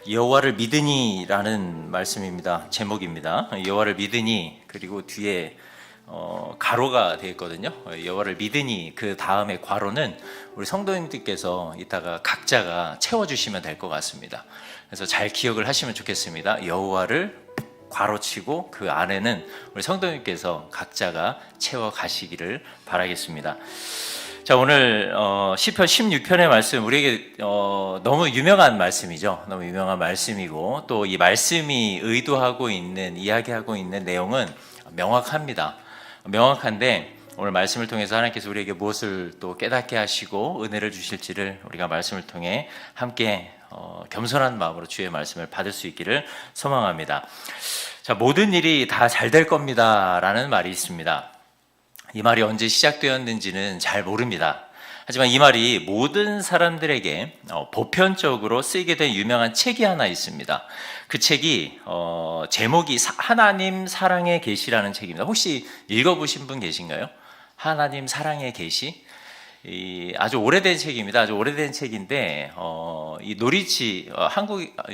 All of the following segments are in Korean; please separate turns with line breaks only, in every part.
여호와를 믿으니라는 말씀입니다. 제목입니다. 여호와를 믿으니, 그리고 뒤에 가로가 되어 있거든요. 여호와를 믿으니 그 다음에 괄호는 우리 성도님들께서 이따가 각자가 채워주시면 될 것 같습니다. 그래서 잘 기억을 하시면 좋겠습니다. 여호와를 괄호치고 그 안에는 우리 성도님께서 각자가 채워 가시기를 바라겠습니다. 자, 오늘 시편 16편의 말씀, 우리에게 너무 유명한 말씀이죠. 너무 유명한 말씀이고, 또 이 말씀이 의도하고 있는, 이야기하고 있는 내용은 명확합니다. 명확한데 오늘 말씀을 통해서 하나님께서 우리에게 무엇을 또 깨닫게 하시고 은혜를 주실지를 우리가 말씀을 통해 함께 겸손한 마음으로 주의 말씀을 받을 수 있기를 소망합니다. 자, 모든 일이 다 잘 될 겁니다 라는 말이 있습니다. 이 말이 언제 시작되었는지는 잘 모릅니다. 하지만 이 말이 모든 사람들에게 보편적으로 쓰이게 된 유명한 책이 하나 있습니다. 그 책이 제목이 하나님 사랑의 계시라는 책입니다. 혹시 읽어보신 분 계신가요? 하나님 사랑의 계시? 아주 오래된 책입니다. 아주 오래된 책인데 이 노리지,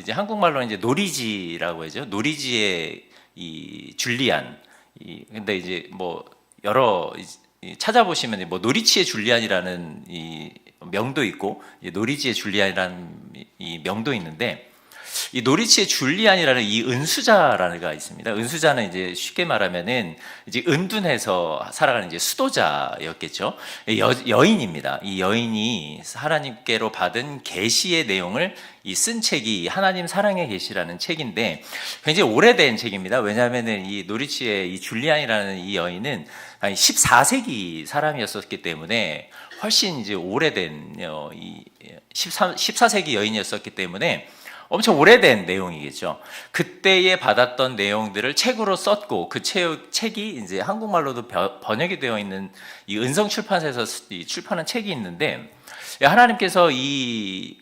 한국말로는 이제 노리지라고 하죠. 노리지의 이 줄리안. 근데 이제 뭐 여러 찾아보시면 뭐 노리치의 줄리안이라는 이 명도 있고 노리지의 줄리안이라는 이 명도 있는데, 이 노리치의 줄리안이라는 이 은수자라는가 있습니다. 은수자는 이제 쉽게 말하면은 이제 은둔해서 살아가는 이제 수도자였겠죠. 여인입니다. 이 여인이 하나님께로 받은 계시의 내용을 이 쓴 책이 하나님 사랑의 계시라는 책인데, 굉장히 오래된 책입니다. 왜냐하면은 이 노리치의 이 줄리안이라는 이 여인은 14세기 사람이었었기 때문에 훨씬 이제 오래된 14세기 여인이었었기 때문에 엄청 오래된 내용이겠죠. 그때에 받았던 내용들을 책으로 썼고, 그 책이 이제 한국말로도 번역이 되어 있는 이 은성 출판사에서 출판한 책이 있는데, 하나님께서 이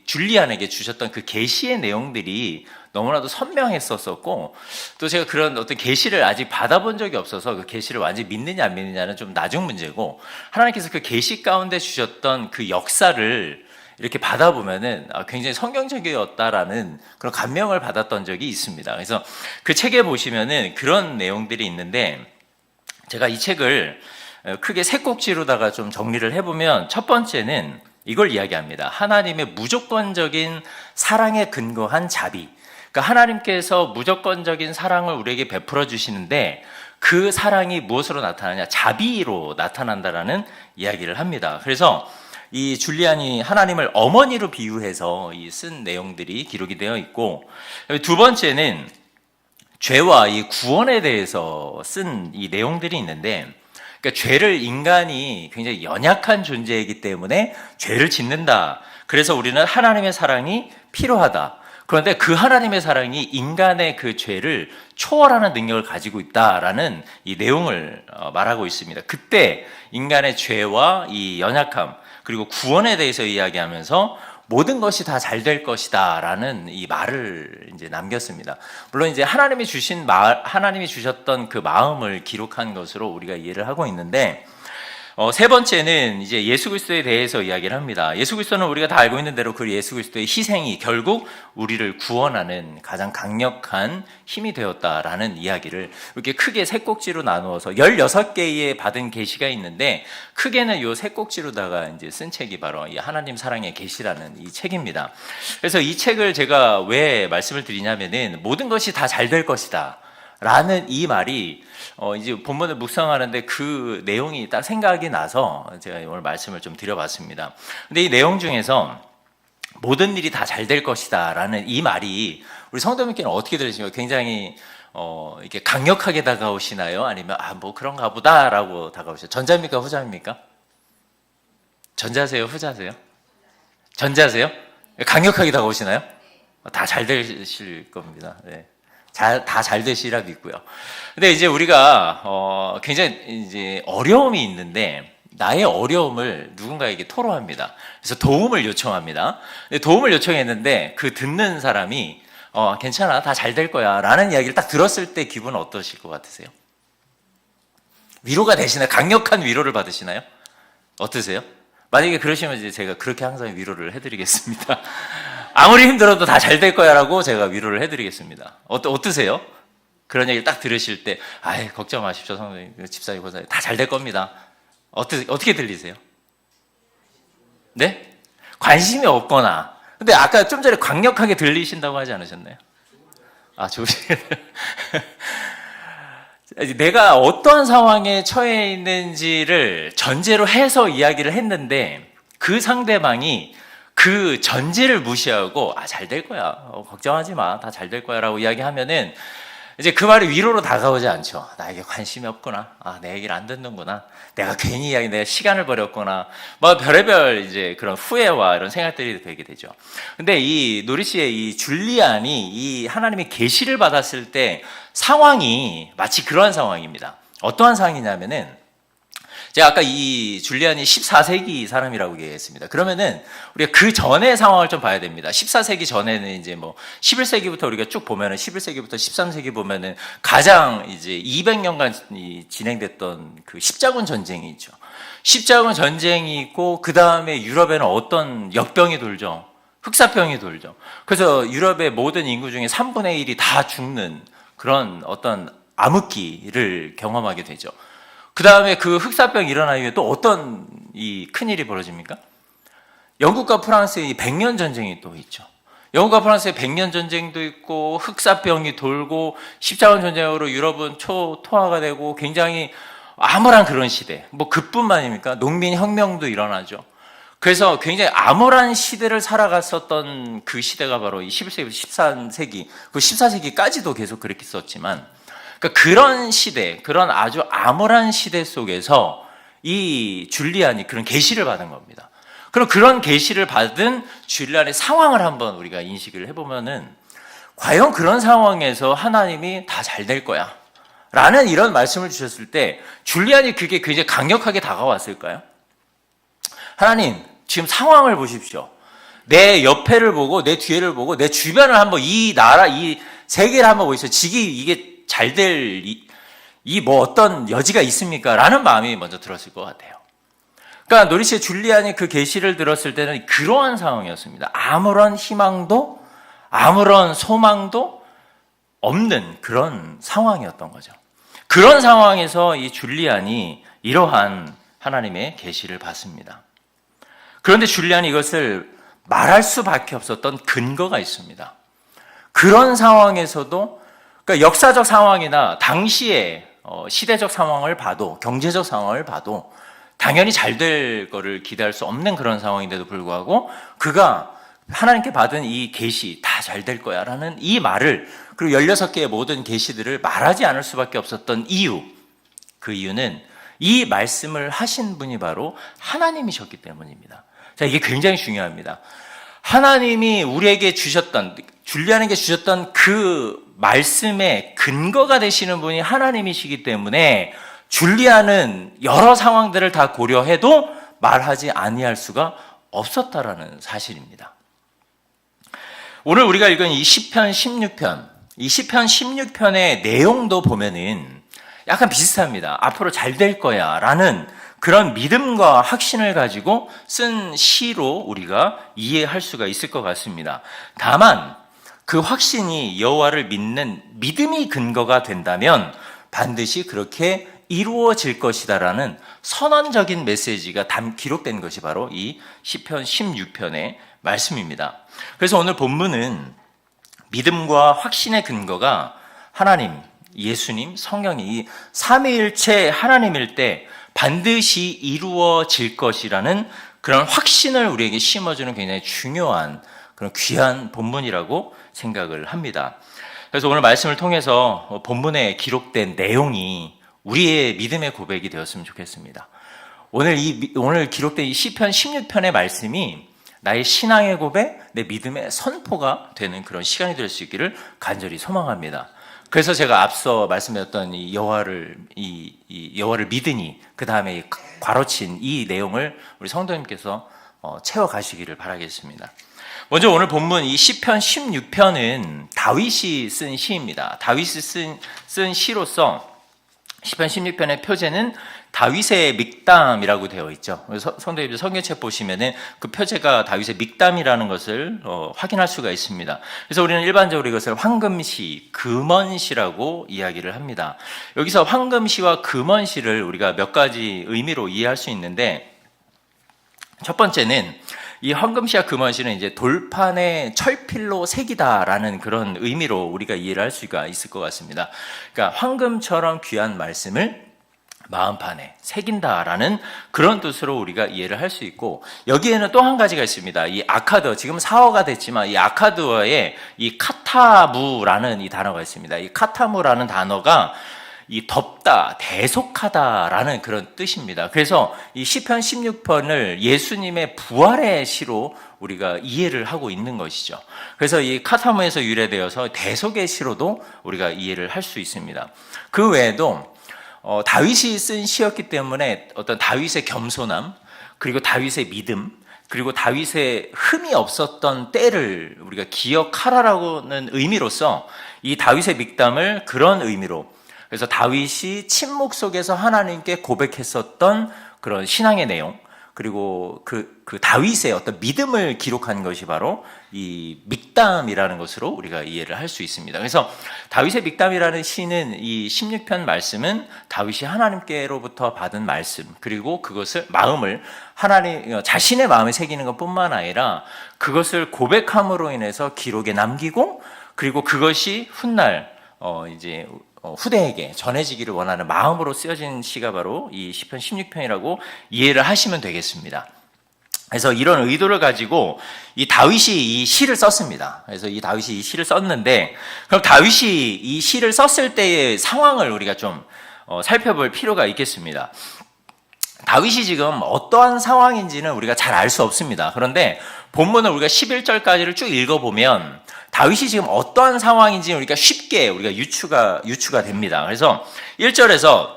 줄리안에게 주셨던 그 계시의 내용들이 너무나도 선명했었고, 또 제가 그런 어떤 계시를 아직 받아본 적이 없어서 그 계시를 완전히 믿느냐 안 믿느냐는 좀 나중 문제고, 하나님께서 그 계시 가운데 주셨던 그 역사를 이렇게 받아보면은 굉장히 성경적이었다라는 그런 감명을 받았던 적이 있습니다. 그래서 그 책에 보시면은 그런 내용들이 있는데, 제가 이 책을 크게 세 꼭지로다가 좀 정리를 해보면, 첫 번째는 이걸 이야기합니다. 하나님의 무조건적인 사랑에 근거한 자비. 그러니까 하나님께서 무조건적인 사랑을 우리에게 베풀어 주시는데, 그 사랑이 무엇으로 나타나냐? 자비로 나타난다라는 이야기를 합니다. 그래서 이 줄리안이 하나님을 어머니로 비유해서 쓴 내용들이 기록이 되어 있고, 두 번째는 죄와 이 구원에 대해서 쓴 이 내용들이 있는데, 그러니까 죄를, 인간이 굉장히 연약한 존재이기 때문에 죄를 짓는다. 그래서 우리는 하나님의 사랑이 필요하다. 그런데 그 하나님의 사랑이 인간의 그 죄를 초월하는 능력을 가지고 있다라는 이 내용을 말하고 있습니다. 그때 인간의 죄와 이 연약함, 그리고 구원에 대해서 이야기하면서 모든 것이 다 잘 될 것이다라는 이 말을 이제 남겼습니다. 물론 이제 하나님이 주셨던 그 마음을 기록한 것으로 우리가 이해를 하고 있는데, 세 번째는 이제 예수 그리스도에 대해서 이야기를 합니다. 예수 그리스도는 우리가 다 알고 있는 대로 그 예수 그리스도의 희생이 결국 우리를 구원하는 가장 강력한 힘이 되었다라는 이야기를 이렇게 크게 세 꼭지로 나누어서 16개의 받은 계시가 있는데, 크게는 이 세 꼭지로다가 이제 쓴 책이 바로 이 하나님 사랑의 계시라는 이 책입니다. 그래서 이 책을 제가 왜 말씀을 드리냐면은, 모든 것이 다 잘 될 것이다 라는 이 말이 이제 본문을 묵상하는데 그 내용이 딱 생각이 나서 제가 오늘 말씀을 좀 드려봤습니다. 근데 이 내용 중에서 모든 일이 다 잘 될 것이다 라는 이 말이 우리 성도님께는 어떻게 들으시나요? 굉장히 이렇게 강력하게 다가오시나요? 아니면 뭐 그런가 보다 라고 다가오시나요? 전자입니까? 후자입니까? 전자세요? 후자세요? 전자세요? 강력하게 다가오시나요? 다 잘 되실 겁니다. 네. 다 잘 되시라 믿고요. 근데 이제 우리가 굉장히 이제 어려움이 있는데, 나의 어려움을 누군가에게 토로합니다. 그래서 도움을 요청합니다. 근데 도움을 요청했는데 그 듣는 사람이 괜찮아, 다 잘 될 거야 라는 이야기를 딱 들었을 때 기분은 어떠실 것 같으세요? 위로가 되시나요? 강력한 위로를 받으시나요? 어떠세요? 만약에 그러시면 이제 제가 그렇게 항상 위로를 해드리겠습니다. 아무리 힘들어도 다 잘 될 거야라고 제가 위로를 해드리겠습니다. 어떠세요? 그런 얘기를 딱 들으실 때, 아이, 걱정 마십시오, 성도님, 집사님, 권사님, 다 잘 될 겁니다. 어떻게 들리세요? 네? 관심이 없거나. 근데 아까 좀 전에 강력하게 들리신다고 하지 않으셨나요? 아, 내가 어떠한 상황에 처해 있는지를 전제로 해서 이야기를 했는데 그 상대방이 그 전제를 무시하고 잘 될 거야, 걱정하지 마, 다 잘 될 거야 라고 이야기하면은 이제 그 말이 위로로 다가오지 않죠. 나에게 관심이 없구나, 내 얘기를 안 듣는구나, 내가 괜히 내가 시간을 버렸구나, 뭐 별의별 이제 그런 후회와 이런 생각들이 되게 되죠. 근데 이 노리 씨의 이 줄리안이 이 하나님의 계시를 받았을 때 상황이 마치 그러한 상황입니다. 어떠한 상황이냐면은, 제가 아까 이 줄리안이 14세기 사람이라고 얘기했습니다. 그러면은 우리가 그 전의 상황을 좀 봐야 됩니다. 14세기 전에는 이제 뭐 11세기부터 우리가 쭉 보면은 11세기부터 13세기 보면은 가장 이제 200년간 진행됐던 그 십자군 전쟁이 있죠. 십자군 전쟁이 있고 그 다음에 유럽에는 어떤 역병이 돌죠. 흑사병이 돌죠. 그래서 유럽의 모든 인구 중에 3분의 1이 다 죽는 그런 어떤 암흑기를 경험하게 되죠. 그 다음에 그 흑사병이 일어난 이후에 또 어떤 이 큰일이 벌어집니까? 영국과 프랑스의 이 100년 전쟁이 또 있죠. 영국과 프랑스의 100년 전쟁도 있고 흑사병이 돌고 십자군 전쟁으로 유럽은 초토화가 되고 굉장히 암울한 그런 시대. 뭐 그뿐만입니까? 농민혁명도 일어나죠. 그래서 굉장히 암울한 시대를 살아갔었던 그 시대가 바로 이 11세기부터 13세기, 그 14세기까지도 계속 그렇게 썼지만, 그러니까 그런 시대, 그런 아주 암울한 시대 속에서 이 줄리안이 그런 계시를 받은 겁니다. 그럼 그런 계시를 받은 줄리안의 상황을 한번 우리가 인식을 해보면은, 과연 그런 상황에서 하나님이 다 잘 될 거야 라는 이런 말씀을 주셨을 때 줄리안이 그게 굉장히 강력하게 다가왔을까요? 하나님, 지금 상황을 보십시오. 내 옆에를 보고 내 뒤를 보고 내 주변을 한번, 이 나라, 이 세계를 한번 보십시오. 이게 잘 될 이 뭐 어떤 여지가 있습니까? 라는 마음이 먼저 들었을 것 같아요. 그러니까 노리 씨의 줄리안이 그 계시를 들었을 때는 그러한 상황이었습니다. 아무런 희망도 아무런 소망도 없는 그런 상황이었던 거죠. 그런 상황에서 이 줄리안이 이러한 하나님의 계시를 받습니다. 그런데 줄리안이 이것을 말할 수밖에 없었던 근거가 있습니다. 그런 상황에서도, 그러니까 역사적 상황이나 당시의 시대적 상황을 봐도, 경제적 상황을 봐도 당연히 잘 될 거를 기대할 수 없는 그런 상황인데도 불구하고 그가 하나님께 받은 이 계시, 다 잘 될 거야 라는 이 말을, 그리고 16개의 모든 계시들을 말하지 않을 수밖에 없었던 이유, 그 이유는 이 말씀을 하신 분이 바로 하나님이셨기 때문입니다. 자, 이게 굉장히 중요합니다. 하나님이 우리에게 주셨던, 줄리안에게 주셨던 그 말씀의 근거가 되시는 분이 하나님이시기 때문에 줄리안은 여러 상황들을 다 고려해도 말하지 아니할 수가 없었다라는 사실입니다. 오늘 우리가 읽은 이 시편 16편, 이 시편 16편의 내용도 보면은 약간 비슷합니다. 앞으로 잘 될 거야 라는 그런 믿음과 확신을 가지고 쓴 시로 우리가 이해할 수가 있을 것 같습니다. 다만 그 확신이 여호와를 믿는 믿음이 근거가 된다면 반드시 그렇게 이루어질 것이다라는 선언적인 메시지가 기록된 것이 바로 이 시편 16편의 말씀입니다. 그래서 오늘 본문은 믿음과 확신의 근거가 하나님, 예수님, 성령이 이 삼위일체 하나님일 때 반드시 이루어질 것이라는 그런 확신을 우리에게 심어주는 굉장히 중요한 그런 귀한 본문이라고 생각을 합니다. 그래서 오늘 말씀을 통해서 본문에 기록된 내용이 우리의 믿음의 고백이 되었으면 좋겠습니다. 오늘 기록된 이 시편 16편의 말씀이 나의 신앙의 고백, 내 믿음의 선포가 되는 그런 시간이 될 수 있기를 간절히 소망합니다. 그래서 제가 앞서 말씀드렸던 이 여호와를 믿으니, 그 다음에 괄호친 이 내용을 우리 성도님께서 채워 가시기를 바라겠습니다. 먼저 오늘 본문 이 시편 16편은 다윗이 쓴 시입니다. 다윗이 쓴 시로서 시편 16편의 표제는 다윗의 믹담이라고 되어 있죠. 성도님들 성경책 보시면은 그 표제가 다윗의 믹담이라는 것을 확인할 수가 있습니다. 그래서 우리는 일반적으로 이것을 황금시, 금언시라고 이야기를 합니다. 여기서 황금시와 금언시를 우리가 몇 가지 의미로 이해할 수 있는데, 첫 번째는 이 황금시와 금언시는 이제 돌판에 철필로 새기다라는 그런 의미로 우리가 이해를 할 수가 있을 것 같습니다. 그러니까 황금처럼 귀한 말씀을 마음판에 새긴다라는 그런 뜻으로 우리가 이해를 할 수 있고, 여기에는 또 한 가지가 있습니다. 이 아카드, 지금 사어가 됐지만 이 아카드어에 이 카타무라는 이 단어가 있습니다. 이 카타무라는 단어가 이 덮다, 대속하다라는 그런 뜻입니다. 그래서 이 시편 16편을 예수님의 부활의 시로 우리가 이해를 하고 있는 것이죠. 그래서 이 카타무에서 유래되어서 대속의 시로도 우리가 이해를 할 수 있습니다. 그 외에도 다윗이 쓴 시였기 때문에 어떤 다윗의 겸손함, 그리고 다윗의 믿음, 그리고 다윗의 흠이 없었던 때를 우리가 기억하라라는 의미로서 이 다윗의 믹담을 그런 의미로, 그래서 다윗이 침묵 속에서 하나님께 고백했었던 그런 신앙의 내용, 그리고 그 다윗의 어떤 믿음을 기록한 것이 바로 이 믹담이라는 것으로 우리가 이해를 할 수 있습니다. 그래서 다윗의 믹담이라는 시는, 이 16편 말씀은 다윗이 하나님께로부터 받은 말씀, 그리고 그것을 마음을 하나님 자신의 마음에 새기는 것뿐만 아니라 그것을 고백함으로 인해서 기록에 남기고, 그리고 그것이 훗날 이제 후대에게 전해지기를 원하는 마음으로 쓰여진 시가 바로 이 시편 16편이라고 이해를 하시면 되겠습니다. 그래서 이런 의도를 가지고 이 다윗이 이 시를 썼습니다. 그래서 이 다윗이 이 시를 썼는데, 그럼 다윗이 이 시를 썼을 때의 상황을 우리가 좀 살펴볼 필요가 있겠습니다. 다윗이 지금 어떠한 상황인지는 우리가 잘 알 수 없습니다. 그런데 본문을 우리가 11절까지를 쭉 읽어보면 다윗이 지금 어떠한 상황인지 우리가 쉽게 우리가 유추가 됩니다. 그래서 1절에서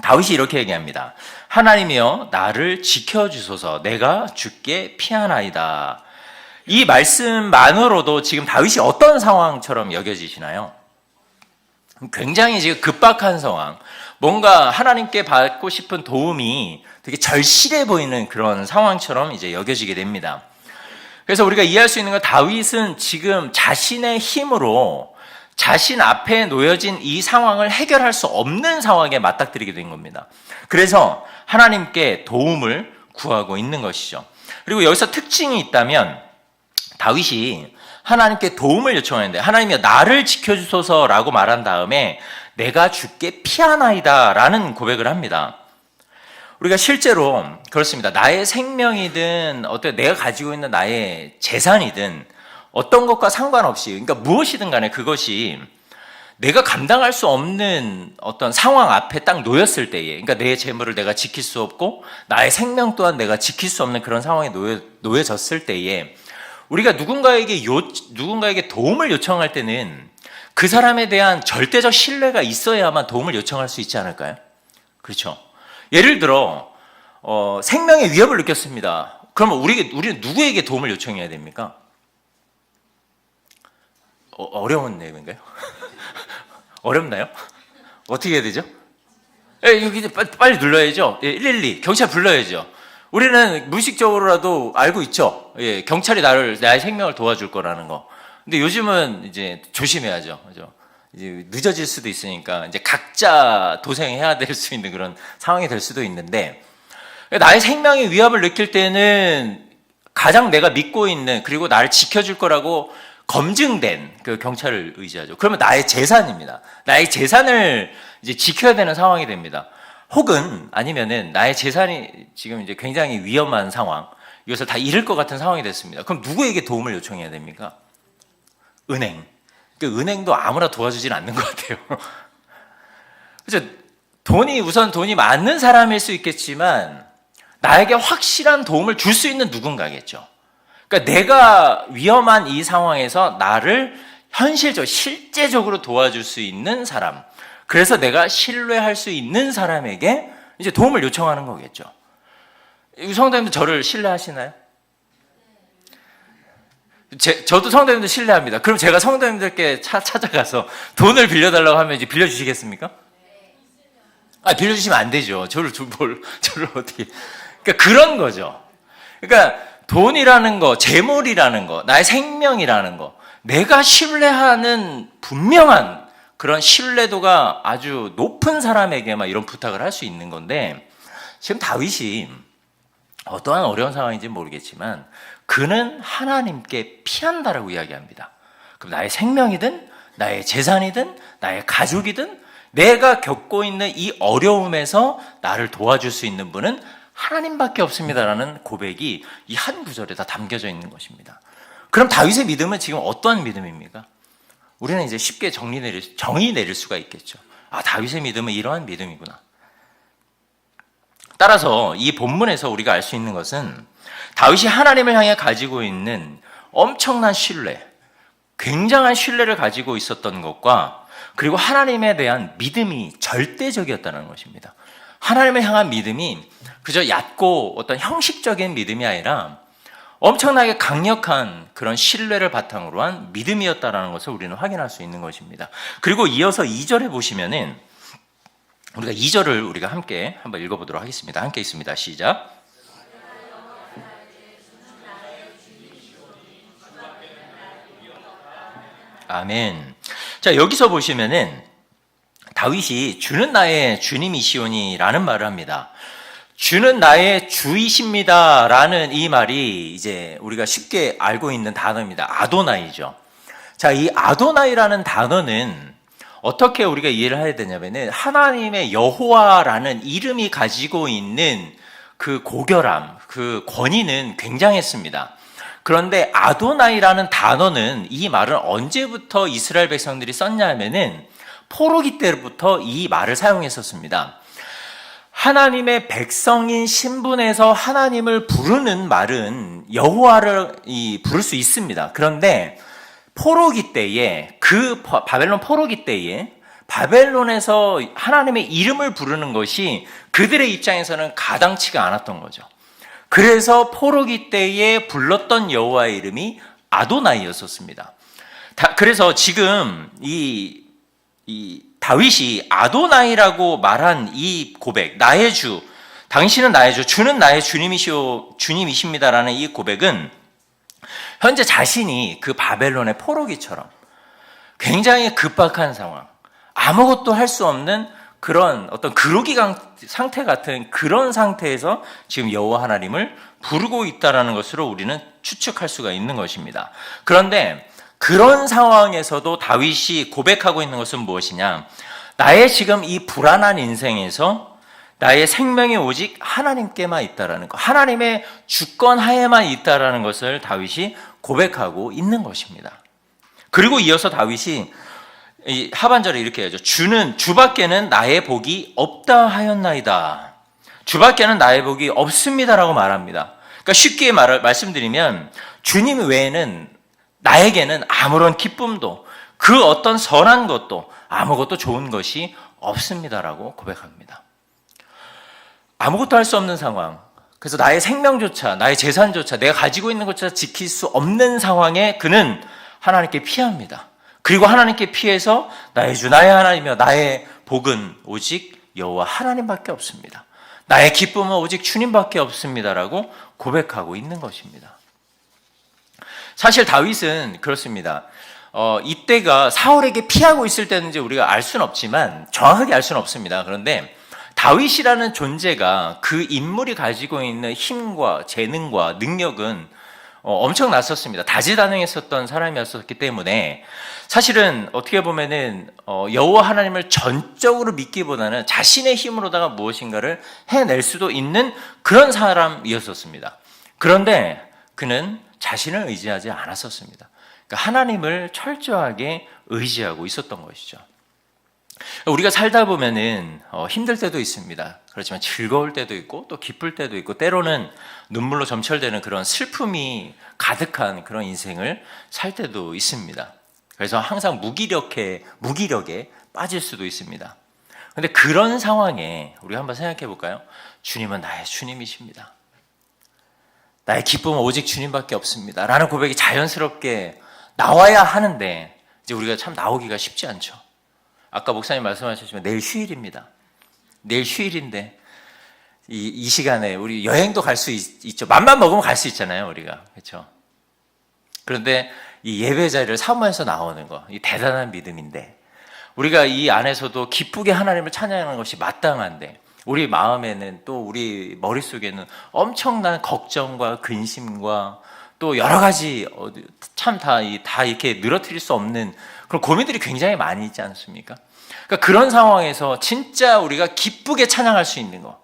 다윗이 이렇게 얘기합니다. 하나님이여 나를 지켜주소서, 내가 주께 피하나이다. 이 말씀만으로도 지금 다윗이 어떤 상황처럼 여겨지시나요? 굉장히 지금 급박한 상황, 뭔가 하나님께 받고 싶은 도움이 되게 절실해 보이는 그런 상황처럼 이제 여겨지게 됩니다. 그래서 우리가 이해할 수 있는 건, 다윗은 지금 자신의 힘으로 자신 앞에 놓여진 이 상황을 해결할 수 없는 상황에 맞닥뜨리게 된 겁니다. 그래서 하나님께 도움을 구하고 있는 것이죠. 그리고 여기서 특징이 있다면, 다윗이 하나님께 도움을 요청하는데 하나님이여 나를 지켜주소서라고 말한 다음에 내가 주께 피하나이다 라는 고백을 합니다. 우리가 실제로 그렇습니다. 나의 생명이든 어떤 내가 가지고 있는 나의 재산이든 어떤 것과 상관없이, 그러니까 무엇이든 간에 그것이 내가 감당할 수 없는 어떤 상황 앞에 딱 놓였을 때에, 그러니까 내 재물을 내가 지킬 수 없고 나의 생명 또한 내가 지킬 수 없는 그런 상황에 놓여졌을 때에, 우리가 누군가에게 도움을 요청할 때는 그 사람에 대한 절대적 신뢰가 있어야만 도움을 요청할 수 있지 않을까요? 그렇죠. 예를 들어 생명의 위협을 느꼈습니다. 그러면 우리는 누구에게 도움을 요청해야 됩니까? 어려운 내용인가요? 어렵나요? 어떻게 해야 되죠? 여기 빨리 눌러야죠. 112 경찰 불러야죠. 우리는 무의식적으로라도 알고 있죠. 경찰이 나의 생명을 도와줄 거라는 거. 근데 요즘은 이제 조심해야죠. 그죠? 이제 늦어질 수도 있으니까 이제 각자 도생해야 될 수 있는 그런 상황이 될 수도 있는데, 나의 생명의 위협을 느낄 때는 가장 내가 믿고 있는, 그리고 나를 지켜줄 거라고 검증된 그 경찰을 의지하죠. 그러면 나의 재산입니다. 나의 재산을 이제 지켜야 되는 상황이 됩니다. 혹은 아니면은 나의 재산이 지금 이제 굉장히 위험한 상황, 이것을 다 잃을 것 같은 상황이 됐습니다. 그럼 누구에게 도움을 요청해야 됩니까? 은행. 그 은행도 아무나 도와주진 않는 것 같아요. 그래서 돈이 많은 사람일 수 있겠지만 나에게 확실한 도움을 줄 수 있는 누군가겠죠. 그러니까 내가 위험한 이 상황에서 나를 실제적으로 도와줄 수 있는 사람, 그래서 내가 신뢰할 수 있는 사람에게 이제 도움을 요청하는 거겠죠. 성도님들 저를 신뢰하시나요? 저도 성도님들 신뢰합니다. 그럼 제가 성도님들께 찾아가서 돈을 빌려달라고 하면 이제 빌려주시겠습니까? 빌려주시면 안 되죠. 저를 어떻게. 그러니까 그런 거죠. 그러니까 돈이라는 거, 재물이라는 거, 나의 생명이라는 거, 내가 신뢰하는 분명한 그런 신뢰도가 아주 높은 사람에게만 이런 부탁을 할 수 있는 건데, 지금 다윗이 어떠한 어려운 상황인지 모르겠지만 그는 하나님께 피한다라고 이야기합니다. 그럼 나의 생명이든 나의 재산이든 나의 가족이든 내가 겪고 있는 이 어려움에서 나를 도와줄 수 있는 분은 하나님밖에 없습니다라는 고백이 이 한 구절에 다 담겨져 있는 것입니다. 그럼 다윗의 믿음은 지금 어떠한 믿음입니까? 우리는 이제 쉽게 정의 내릴 수가 있겠죠. 다윗의 믿음은 이러한 믿음이구나. 따라서 이 본문에서 우리가 알 수 있는 것은 다윗이 하나님을 향해 가지고 있는 엄청난 신뢰, 굉장한 신뢰를 가지고 있었던 것과 그리고 하나님에 대한 믿음이 절대적이었다는 것입니다. 하나님을 향한 믿음이 그저 얕고 어떤 형식적인 믿음이 아니라 엄청나게 강력한 그런 신뢰를 바탕으로 한 믿음이었다는 것을 우리는 확인할 수 있는 것입니다. 그리고 이어서 2절에 보시면은 우리가 2절을 우리가 함께 한번 읽어보도록 하겠습니다. 함께 있습니다. 시작. 아멘. 자, 여기서 보시면은 다윗이 주는 나의 주님이시오니라는 말을 합니다. 주는 나의 주이십니다라는 이 말이 이제 우리가 쉽게 알고 있는 단어입니다. 아도나이죠. 자, 이 아도나이라는 단어는 어떻게 우리가 이해를 해야 되냐면은 하나님의 여호와라는 이름이 가지고 있는 그 고결함, 그 권위는 굉장했습니다. 그런데 아도나이라는 단어는 이 말은 언제부터 이스라엘 백성들이 썼냐면은 포로기 때부터 이 말을 사용했었습니다. 하나님의 백성인 신분에서 하나님을 부르는 말은 여호와를 부를 수 있습니다. 그런데 포로기 때에 바벨론 포로기 때에 바벨론에서 하나님의 이름을 부르는 것이 그들의 입장에서는 가당치가 않았던 거죠. 그래서 포로기 때에 불렀던 여호와의 이름이 아도나이였었습니다. 그래서 지금 이 다윗이 아도나이라고 말한 이 고백, 나의 주, 당신은 나의 주, 주는 나의 주님이십니다라는 이 고백은 현재 자신이 그 바벨론의 포로기처럼 굉장히 급박한 상황, 아무것도 할 수 없는 그런 어떤 그로기 상태 같은 그런 상태에서 지금 여호와 하나님을 부르고 있다는 것으로 우리는 추측할 수가 있는 것입니다. 그런데 그런 상황에서도 다윗이 고백하고 있는 것은 무엇이냐? 나의 지금 이 불안한 인생에서 나의 생명이 오직 하나님께만 있다라는 것, 하나님의 주권 하에만 있다라는 것을 다윗이 고백하고 있는 것입니다. 그리고 이어서 다윗이 이 하반절에 이렇게 하죠. 주밖에는 나의 복이 없다 하였나이다. 주밖에는 나의 복이 없습니다라고 말합니다. 그러니까 쉽게 말씀드리면 주님 외에는 나에게는 아무런 기쁨도 그 어떤 선한 것도 아무것도 좋은 것이 없습니다라고 고백합니다. 아무것도 할 수 없는 상황, 그래서 나의 생명조차 나의 재산조차 내가 가지고 있는 것조차 지킬 수 없는 상황에 그는 하나님께 피합니다. 그리고 하나님께 피해서 나의 주 나의 하나님이며 나의 복은 오직 여호와 하나님밖에 없습니다. 나의 기쁨은 오직 주님밖에 없습니다라고 고백하고 있는 것입니다. 사실 다윗은 그렇습니다. 이때가 사울에게 피하고 있을 때인지 우리가 알 수는 없지만 정확하게 알 수는 없습니다. 그런데 다윗이라는 존재가 그 인물이 가지고 있는 힘과 재능과 능력은 엄청났었습니다. 다재다능했었던 사람이었기 때문에 사실은 어떻게 보면은 여호와 하나님을 전적으로 믿기보다는 자신의 힘으로다가 무엇인가를 해낼 수도 있는 그런 사람이었었습니다. 그런데 그는 자신을 의지하지 않았었습니다. 그러니까 하나님을 철저하게 의지하고 있었던 것이죠. 우리가 살다 보면은 힘들 때도 있습니다. 그렇지만 즐거울 때도 있고 또 기쁠 때도 있고 때로는 눈물로 점철되는 그런 슬픔이 가득한 그런 인생을 살 때도 있습니다. 그래서 항상 무기력에 빠질 수도 있습니다. 그런데 그런 상황에 우리가 한번 생각해 볼까요? 주님은 나의 주님이십니다. 나의 기쁨은 오직 주님밖에 없습니다. 라는 고백이 자연스럽게 나와야 하는데 이제 우리가 참 나오기가 쉽지 않죠. 아까 목사님 말씀하셨지만 내일 휴일입니다. 내일 휴일인데 이 시간에 우리 여행도 갈 수 있죠. 맘만 먹으면 갈 수 있잖아요, 우리가. 그렇죠? 그런데 이 예배 자리를 사모해서 나오는 거, 이 대단한 믿음인데 우리가 이 안에서도 기쁘게 하나님을 찬양하는 것이 마땅한데 우리 마음에는 또 우리 머릿속에는 엄청난 걱정과 근심과 또 여러 가지 참 다 이렇게 늘어뜨릴 수 없는 그런 고민들이 굉장히 많이 있지 않습니까? 그러니까 그런 상황에서 진짜 우리가 기쁘게 찬양할 수 있는 거.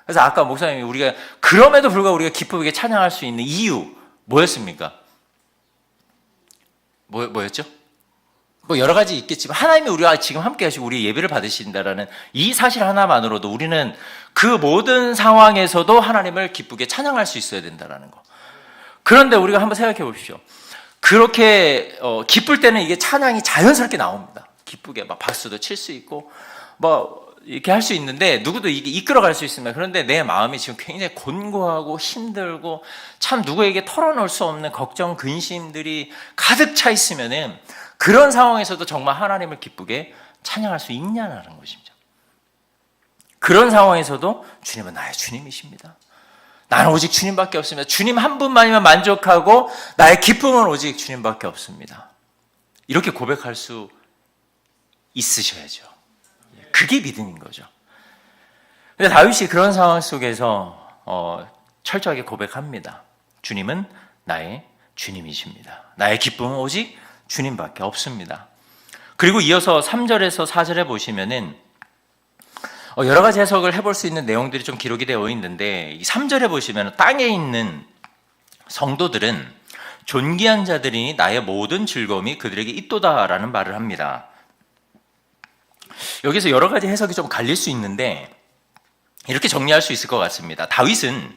그래서 아까 목사님이 우리가 그럼에도 불구하고 우리가 기쁘게 찬양할 수 있는 이유 뭐였습니까? 뭐였죠? 뭐 여러 가지 있겠지만 하나님이 우리와 지금 함께 하시고 우리 예배를 받으신다라는 이 사실 하나만으로도 우리는 그 모든 상황에서도 하나님을 기쁘게 찬양할 수 있어야 된다라는 거. 그런데 우리가 한번 생각해 보십시오. 그렇게 기쁠 때는 이게 찬양이 자연스럽게 나옵니다. 기쁘게 막 박수도 칠 수 있고 뭐 이렇게 할 수 있는데 누구도 이게 이끌어갈 수 있습니다. 그런데 내 마음이 지금 굉장히 곤고하고 힘들고 참 누구에게 털어놓을 수 없는 걱정, 근심들이 가득 차 있으면은 그런 상황에서도 정말 하나님을 기쁘게 찬양할 수 있냐라는 것입니다. 그런 상황에서도 주님은 나의 주님이십니다. 나는 오직 주님밖에 없습니다. 주님 한 분만이면 만족하고 나의 기쁨은 오직 주님밖에 없습니다. 이렇게 고백할 수 있으셔야죠. 그게 믿음인 거죠. 근데 다윗이 그런 상황 속에서 철저하게 고백합니다. 주님은 나의 주님이십니다. 나의 기쁨은 오직 주님밖에 없습니다. 그리고 이어서 3절에서 4절에 보시면은 여러 가지 해석을 해볼 수 있는 내용들이 좀 기록이 되어 있는데 이 3절에 보시면 땅에 있는 성도들은 존귀한 자들이니 나의 모든 즐거움이 그들에게 있도다라는 말을 합니다. 여기서 여러 가지 해석이 좀 갈릴 수 있는데 이렇게 정리할 수 있을 것 같습니다. 다윗은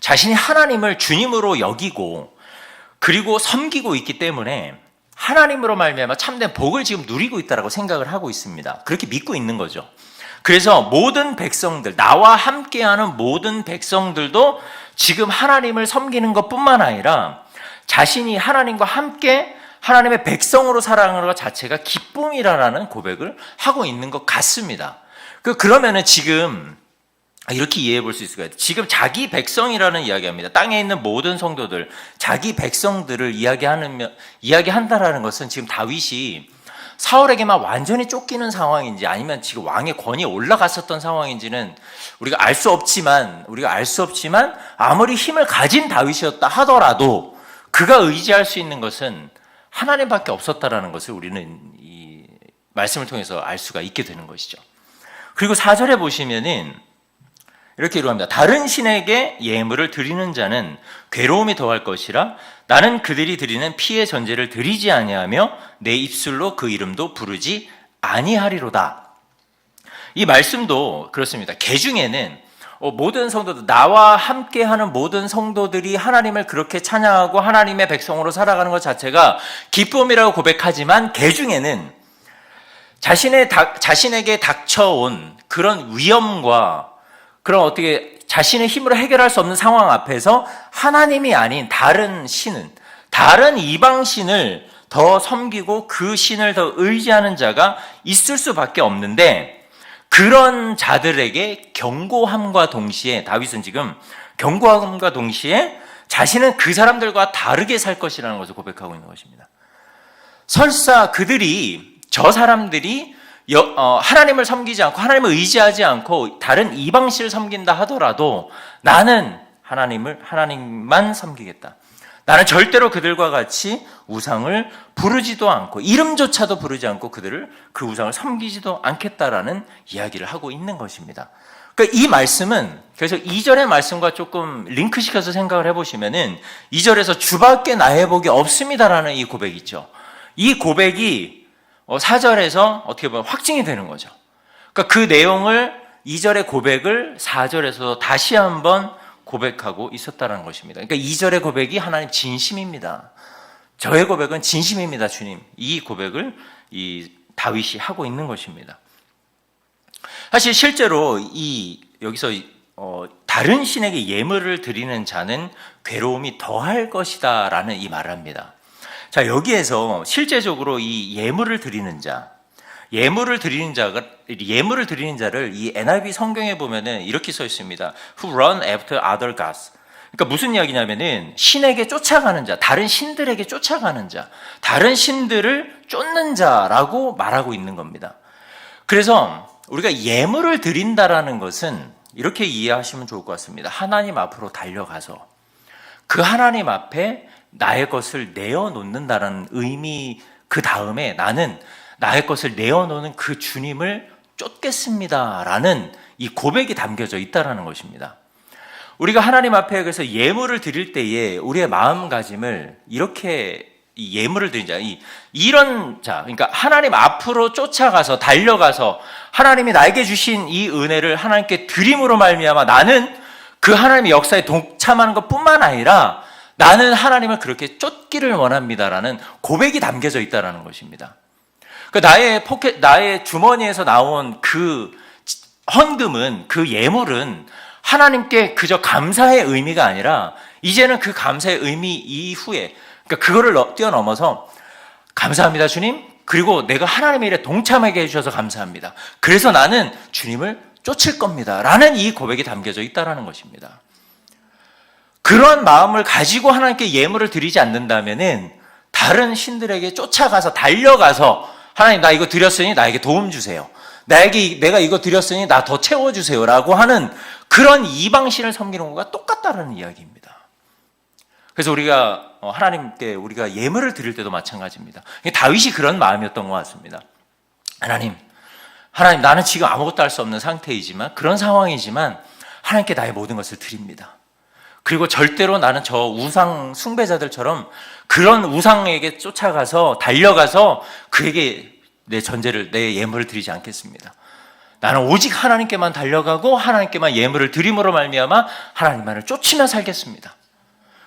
자신이 하나님을 주님으로 여기고 그리고 섬기고 있기 때문에 하나님으로 말미암아 참된 복을 지금 누리고 있다고 생각을 하고 있습니다. 그렇게 믿고 있는 거죠. 그래서 모든 백성들, 나와 함께하는 모든 백성들도 지금 하나님을 섬기는 것뿐만 아니라 자신이 하나님과 함께 하나님의 백성으로 살아가는 것 자체가 기쁨이라는 고백을 하고 있는 것 같습니다. 그러면은 지금 이렇게 이해해 볼 수 있을 것 같아요. 지금 자기 백성이라는 이야기합니다. 땅에 있는 모든 성도들, 자기 백성들을 이야기한다라는 것은 지금 다윗이 사울에게만 완전히 쫓기는 상황인지 아니면 지금 왕의 권위에 올라갔었던 상황인지는 우리가 알 수 없지만 아무리 힘을 가진 다윗이었다 하더라도 그가 의지할 수 있는 것은 하나님밖에 없었다라는 것을 우리는 이 말씀을 통해서 알 수가 있게 되는 것이죠. 그리고 4절에 보시면은 이렇게 이루합니다. 다른 신에게 예물을 드리는 자는 괴로움이 더할 것이라 나는 그들이 드리는 피의 전제를 드리지 아니하며 내 입술로 그 이름도 부르지 아니하리로다. 이 말씀도 그렇습니다. 개중에는 모든 성도들, 나와 함께하는 모든 성도들이 하나님을 그렇게 찬양하고 하나님의 백성으로 살아가는 것 자체가 기쁨이라고 고백하지만 개중에는 자신에게 닥쳐온 그런 위험과 그런 어떻게 자신의 힘으로 해결할 수 없는 상황 앞에서 하나님이 아닌 다른 이방신을 더 섬기고 그 신을 더 의지하는 자가 있을 수밖에 없는데 그런 자들에게 경고함과 동시에 다윗은 지금 경고함과 동시에 자신은 그 사람들과 다르게 살 것이라는 것을 고백하고 있는 것입니다. 설사 저 사람들이 하나님을 섬기지 않고 하나님을 의지하지 않고 다른 이방신을 섬긴다 하더라도 나는 하나님만 섬기겠다. 나는 절대로 그들과 같이 우상을 부르지도 않고 이름조차도 부르지 않고 그 우상을 섬기지도 않겠다라는 이야기를 하고 있는 것입니다. 그러니까 이 말씀은 그래서 2절의 말씀과 조금 링크시켜서 생각을 해보시면은 2절에서 주밖에 나의 복이 없습니다라는 이 고백이 있죠. 이 고백이 4절에서 어떻게 보면 확증이 되는 거죠. 그러니까 그 내용을 2절의 고백을 4절에서 다시 한번 고백하고 있었다는 것입니다. 그러니까 2절의 고백이 하나님 진심입니다. 저의 고백은 진심입니다, 주님. 이 고백을 이 다윗이 하고 있는 것입니다. 사실 실제로 여기서 다른 신에게 예물을 드리는 자는 괴로움이 더할 것이다라는 이 말을 합니다. 자, 여기에서 실제적으로 이 예물을 드리는 자, 예물을 드리는 자를 이 NIV 성경에 보면은 이렇게 써 있습니다. Who run after other gods. 그러니까 무슨 이야기냐면은 신에게 쫓아가는 자, 다른 신들에게 쫓아가는 자, 다른 신들을 쫓는 자라고 말하고 있는 겁니다. 그래서 우리가 예물을 드린다라는 것은 이렇게 이해하시면 좋을 것 같습니다. 하나님 앞으로 달려가서 그 하나님 앞에 나의 것을 내어놓는다라는 의미, 그 다음에 나는 나의 것을 내어놓는 그 주님을 쫓겠습니다라는 이 고백이 담겨져 있다라는 것입니다. 우리가 하나님 앞에 그래서 예물을 드릴 때에 우리의 마음가짐을 이렇게 이 예물을 드린 자, 이런 자, 그러니까 하나님 앞으로 쫓아가서 달려가서 하나님이 나에게 주신 이 은혜를 하나님께 드림으로 말미암아 나는 그 하나님의 역사에 동참하는 것뿐만 아니라 나는 하나님을 그렇게 쫓기를 원합니다라는 고백이 담겨져 있다라는 것입니다. 그러니까 나의 주머니에서 나온 그 헌금은, 그 예물은 하나님께 그저 감사의 의미가 아니라 이제는 그 감사의 의미 이후에, 그러니까 그거를 뛰어넘어서 감사합니다 주님, 그리고 내가 하나님의 일에 동참하게 해주셔서 감사합니다, 그래서 나는 주님을 쫓을 겁니다 라는 이 고백이 담겨져 있다는 것입니다. 그런 마음을 가지고 하나님께 예물을 드리지 않는다면은 다른 신들에게 쫓아가서 달려가서 하나님 나 이거 드렸으니 나에게 도움 주세요, 내가 이거 드렸으니 나 더 채워주세요 라고 하는 그런 이방신을 섬기는 것과 똑같다라는 이야기입니다. 그래서 우리가 하나님께 우리가 예물을 드릴 때도 마찬가지입니다. 다윗이 그런 마음이었던 것 같습니다. 하나님 나는 지금 아무것도 할 수 없는 상태이지만, 그런 상황이지만 하나님께 나의 모든 것을 드립니다. 그리고 절대로 나는 저 우상 숭배자들처럼 그런 우상에게 쫓아가서 달려가서 그에게 내 전제를, 내 예물을 드리지 않겠습니다. 나는 오직 하나님께만 달려가고 하나님께만 예물을 드림으로 말미암아 하나님만을 쫓으며 살겠습니다.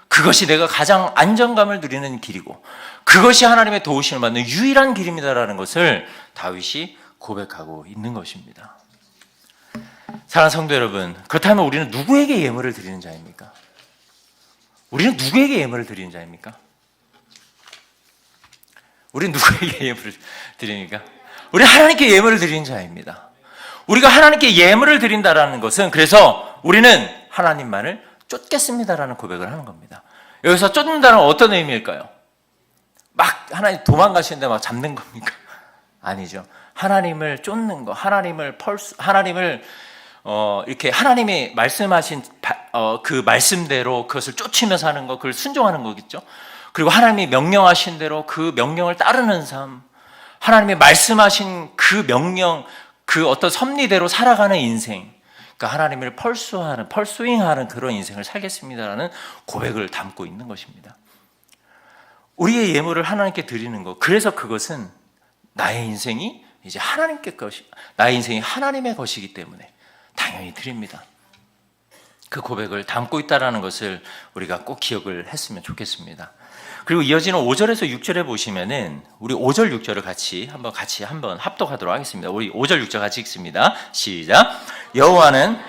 그것이 내가 가장 안정감을 누리는 길이고 그것이 하나님의 도우심을 받는 유일한 길입니다라는 것을 다윗이 고백하고 있는 것입니다. 사랑하는 성도 여러분, 그렇다면 우리는 누구에게 예물을 드리는 자입니까? 우리는 누구에게 예물을 드리는 자입니까? 우리는 누구에게 예물을 드립니까? 우리는 하나님께 예물을 드리는 자입니다. 우리가 하나님께 예물을 드린다라는 것은, 그래서 우리는 하나님만을 쫓겠습니다라는 고백을 하는 겁니다. 여기서 쫓는다는 어떤 의미일까요? 막 하나님 도망가시는데 막 잡는 겁니까? 아니죠. 하나님을 쫓는 거, 하나님을 이렇게 하나님이 말씀하신 그 말씀대로 그것을 쫓으며 사는 거, 그걸 순종하는 거겠죠. 그리고 하나님이 명령하신 대로 그 명령을 따르는 삶, 하나님이 말씀하신 그 명령, 그 어떤 섭리대로 살아가는 인생, 그러니까 하나님을 펄스윙하는 그런 인생을 살겠습니다라는 고백을 담고 있는 것입니다. 우리의 예물을 하나님께 드리는 것, 그래서 그것은 나의 인생이 이제 나의 인생이 하나님의 것이기 때문에 당연히 드립니다. 그 고백을 담고 있다는 것을 우리가 꼭 기억을 했으면 좋겠습니다. 그리고 이어지는 5절에서 6절에 보시면은 우리 5절 6절을 같이 한번 합독하도록 하겠습니다. 우리 5절 6절 같이 읽습니다. 시작. 여호와는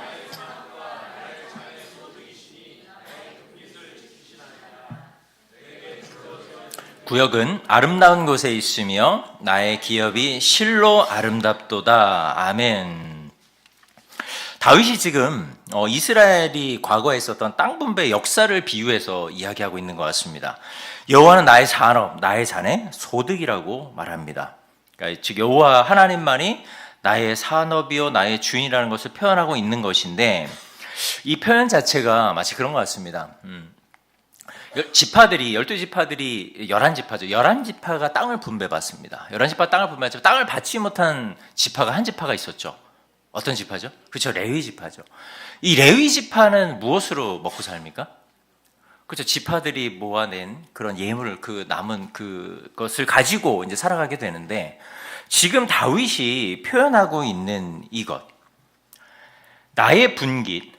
구역은 아름다운 곳에 있으며 나의 기업이 실로 아름답도다. 아멘. 다윗이 지금 이스라엘이 과거에 있었던 땅 분배 역사를 비유해서 이야기하고 있는 것 같습니다. 여호와는 나의 산업, 나의 자네, 소득이라고 말합니다. 그러니까 즉 여호와 하나님만이 나의 산업이요 나의 주인이라는 것을 표현하고 있는 것인데, 이 표현 자체가 마치 그런 것 같습니다. 지파들이 12지파들이 11지파죠. 11지파가 땅을 분배받습니다. 11지파 땅을 분배받지만 땅을 받지 못한 지파가 한 지파가 있었죠. 어떤 지파죠? 그렇죠. 레위 지파죠. 이 레위 지파는 무엇으로 먹고 삽니까? 그렇죠. 지파들이 모아낸 그런 예물을, 그 남은 그것을 가지고 이제 살아가게 되는데, 지금 다윗이 표현하고 있는 이것, 나의 분깃,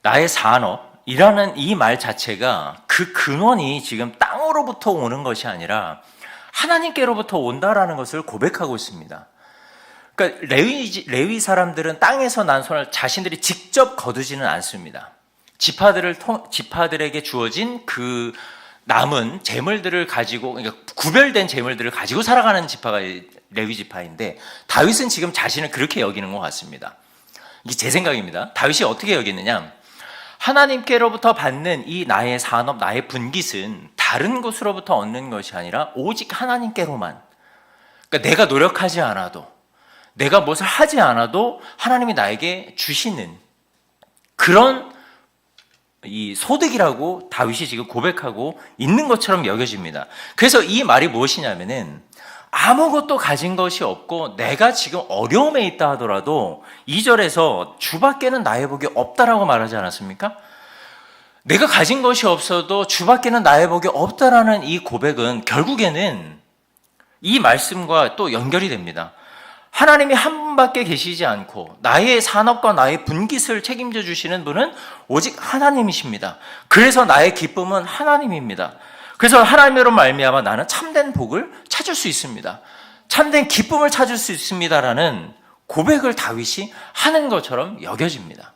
나의 산업이라는 이 말 자체가 그 근원이 지금 땅으로부터 오는 것이 아니라 하나님께로부터 온다라는 것을 고백하고 있습니다. 그러니까 레위 사람들은 땅에서 난 손을 자신들이 직접 거두지는 않습니다. 지파들에게 주어진 그 남은 재물들을 가지고, 그러니까 구별된 재물들을 가지고 살아가는 지파가 레위 지파인데 다윗은 지금 자신을 그렇게 여기는 것 같습니다. 이게 제 생각입니다. 다윗이 어떻게 여기느냐? 하나님께로부터 받는 이 나의 산업, 나의 분깃은 다른 곳으로부터 얻는 것이 아니라 오직 하나님께로만. 그러니까 내가 노력하지 않아도, 내가 무엇을 하지 않아도 하나님이 나에게 주시는 그런 이 소득이라고 다윗이 지금 고백하고 있는 것처럼 여겨집니다. 그래서 이 말이 무엇이냐면은 아무것도 가진 것이 없고 내가 지금 어려움에 있다 하더라도 2절에서 주밖에는 나의 복이 없다라고 말하지 않았습니까? 내가 가진 것이 없어도 주밖에는 나의 복이 없다라는 이 고백은 결국에는 이 말씀과 또 연결이 됩니다. 하나님이 한 분밖에 계시지 않고 나의 산업과 나의 분깃을 책임져 주시는 분은 오직 하나님이십니다. 그래서 나의 기쁨은 하나님입니다. 그래서 하나님으로 말미암아 나는 참된 복을 찾을 수 있습니다. 참된 기쁨을 찾을 수 있습니다라는 고백을 다윗이 하는 것처럼 여겨집니다.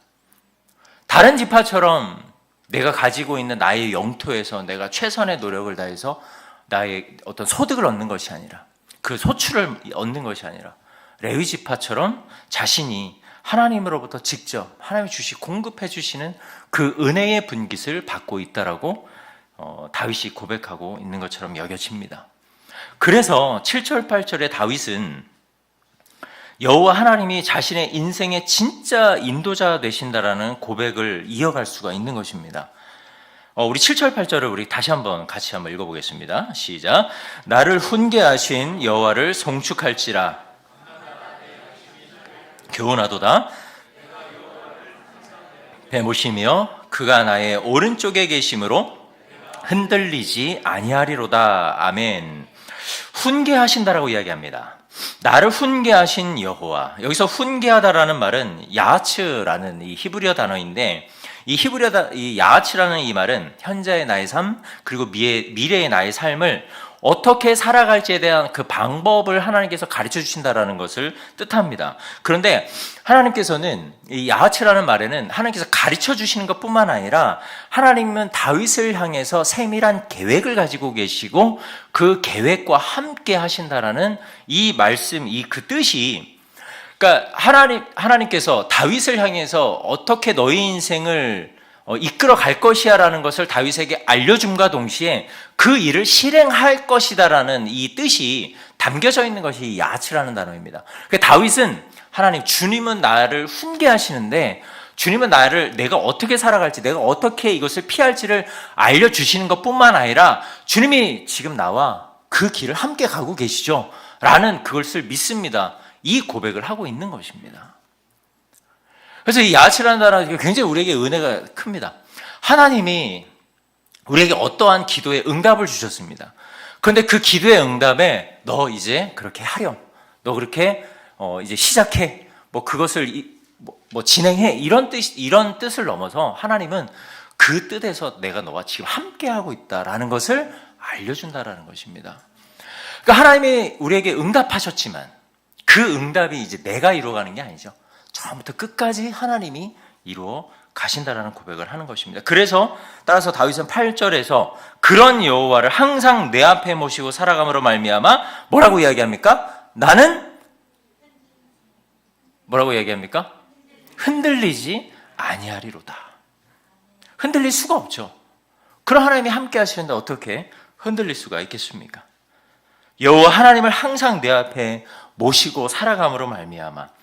다른 지파처럼 내가 가지고 있는 나의 영토에서 내가 최선의 노력을 다해서 나의 어떤 소득을 얻는 것이 아니라 그 소출을 얻는 것이 아니라 레위 지파처럼 자신이 하나님으로부터 직접 하나님이 공급해 주시는 그 은혜의 분깃을 받고 있다라고 다윗이 고백하고 있는 것처럼 여겨집니다. 그래서 7절 8절에 다윗은 여호와 하나님이 자신의 인생의 진짜 인도자 되신다라는 고백을 이어갈 수가 있는 것입니다. 우리 7절 8절을 우리 다시 한번 같이 한번 읽어보겠습니다. 시작. 나를 훈계하신 여호와를 송축할지라 교훈하도다. 배모시며 그가 나의 오른쪽에 계심으로 흔들리지 아니하리로다. 아멘. 훈계하신다라고 이야기합니다. 나를 훈계하신 여호와. 여기서 훈계하다라는 말은 야하츠라는 이 히브리어 단어인데 이 야하츠라는 이 말은 현재의 나의 삶 그리고 미래의 나의 삶을 어떻게 살아갈지에 대한 그 방법을 하나님께서 가르쳐 주신다라는 것을 뜻합니다. 그런데 하나님께서는 이 야하츠라는 말에는 하나님께서 가르쳐 주시는 것뿐만 아니라 하나님은 다윗을 향해서 세밀한 계획을 가지고 계시고 그 계획과 함께 하신다라는 이 말씀, 그 뜻이 그러니까 하나님께서 다윗을 향해서 어떻게 너의 인생을 이끌어 갈 것이야 라는 것을 다윗에게 알려줌과 동시에 그 일을 실행할 것이다 라는 이 뜻이 담겨져 있는 것이 야하츠라는 단어입니다. 그러니까 다윗은 하나님, 주님은 나를 훈계하시는데 주님은 내가 어떻게 살아갈지, 내가 어떻게 이것을 피할지를 알려주시는 것뿐만 아니라 주님이 지금 나와 그 길을 함께 가고 계시죠 라는 그것을 믿습니다. 이 고백을 하고 있는 것입니다. 그래서 이 야하츠라는 단어가 굉장히 우리에게 은혜가 큽니다. 하나님이 우리에게 어떠한 기도에 응답을 주셨습니다. 그런데 그 기도의 응답에 너 이제 그렇게 하렴, 너 그렇게 이제 시작해, 그것을 진행해, 이런 뜻을 넘어서 하나님은 그 뜻에서 내가 너와 지금 함께하고 있다라는 것을 알려준다라는 것입니다. 그러니까 하나님이 우리에게 응답하셨지만 그 응답이 이제 내가 이루어가는 게 아니죠. 처음부터 끝까지 하나님이 이루어 가신다라는 고백을 하는 것입니다. 그래서 따라서 다윗은 8절에서 그런 여호와를 항상 내 앞에 모시고 살아감으로 말미암아 뭐라고 이야기합니까? 나는 뭐라고 이야기합니까? 흔들리지 아니하리로다. 흔들릴 수가 없죠. 그런 하나님이 함께 하시는데 어떻게 흔들릴 수가 있겠습니까? 여호와 하나님을 항상 내 앞에 모시고 살아감으로 말미암아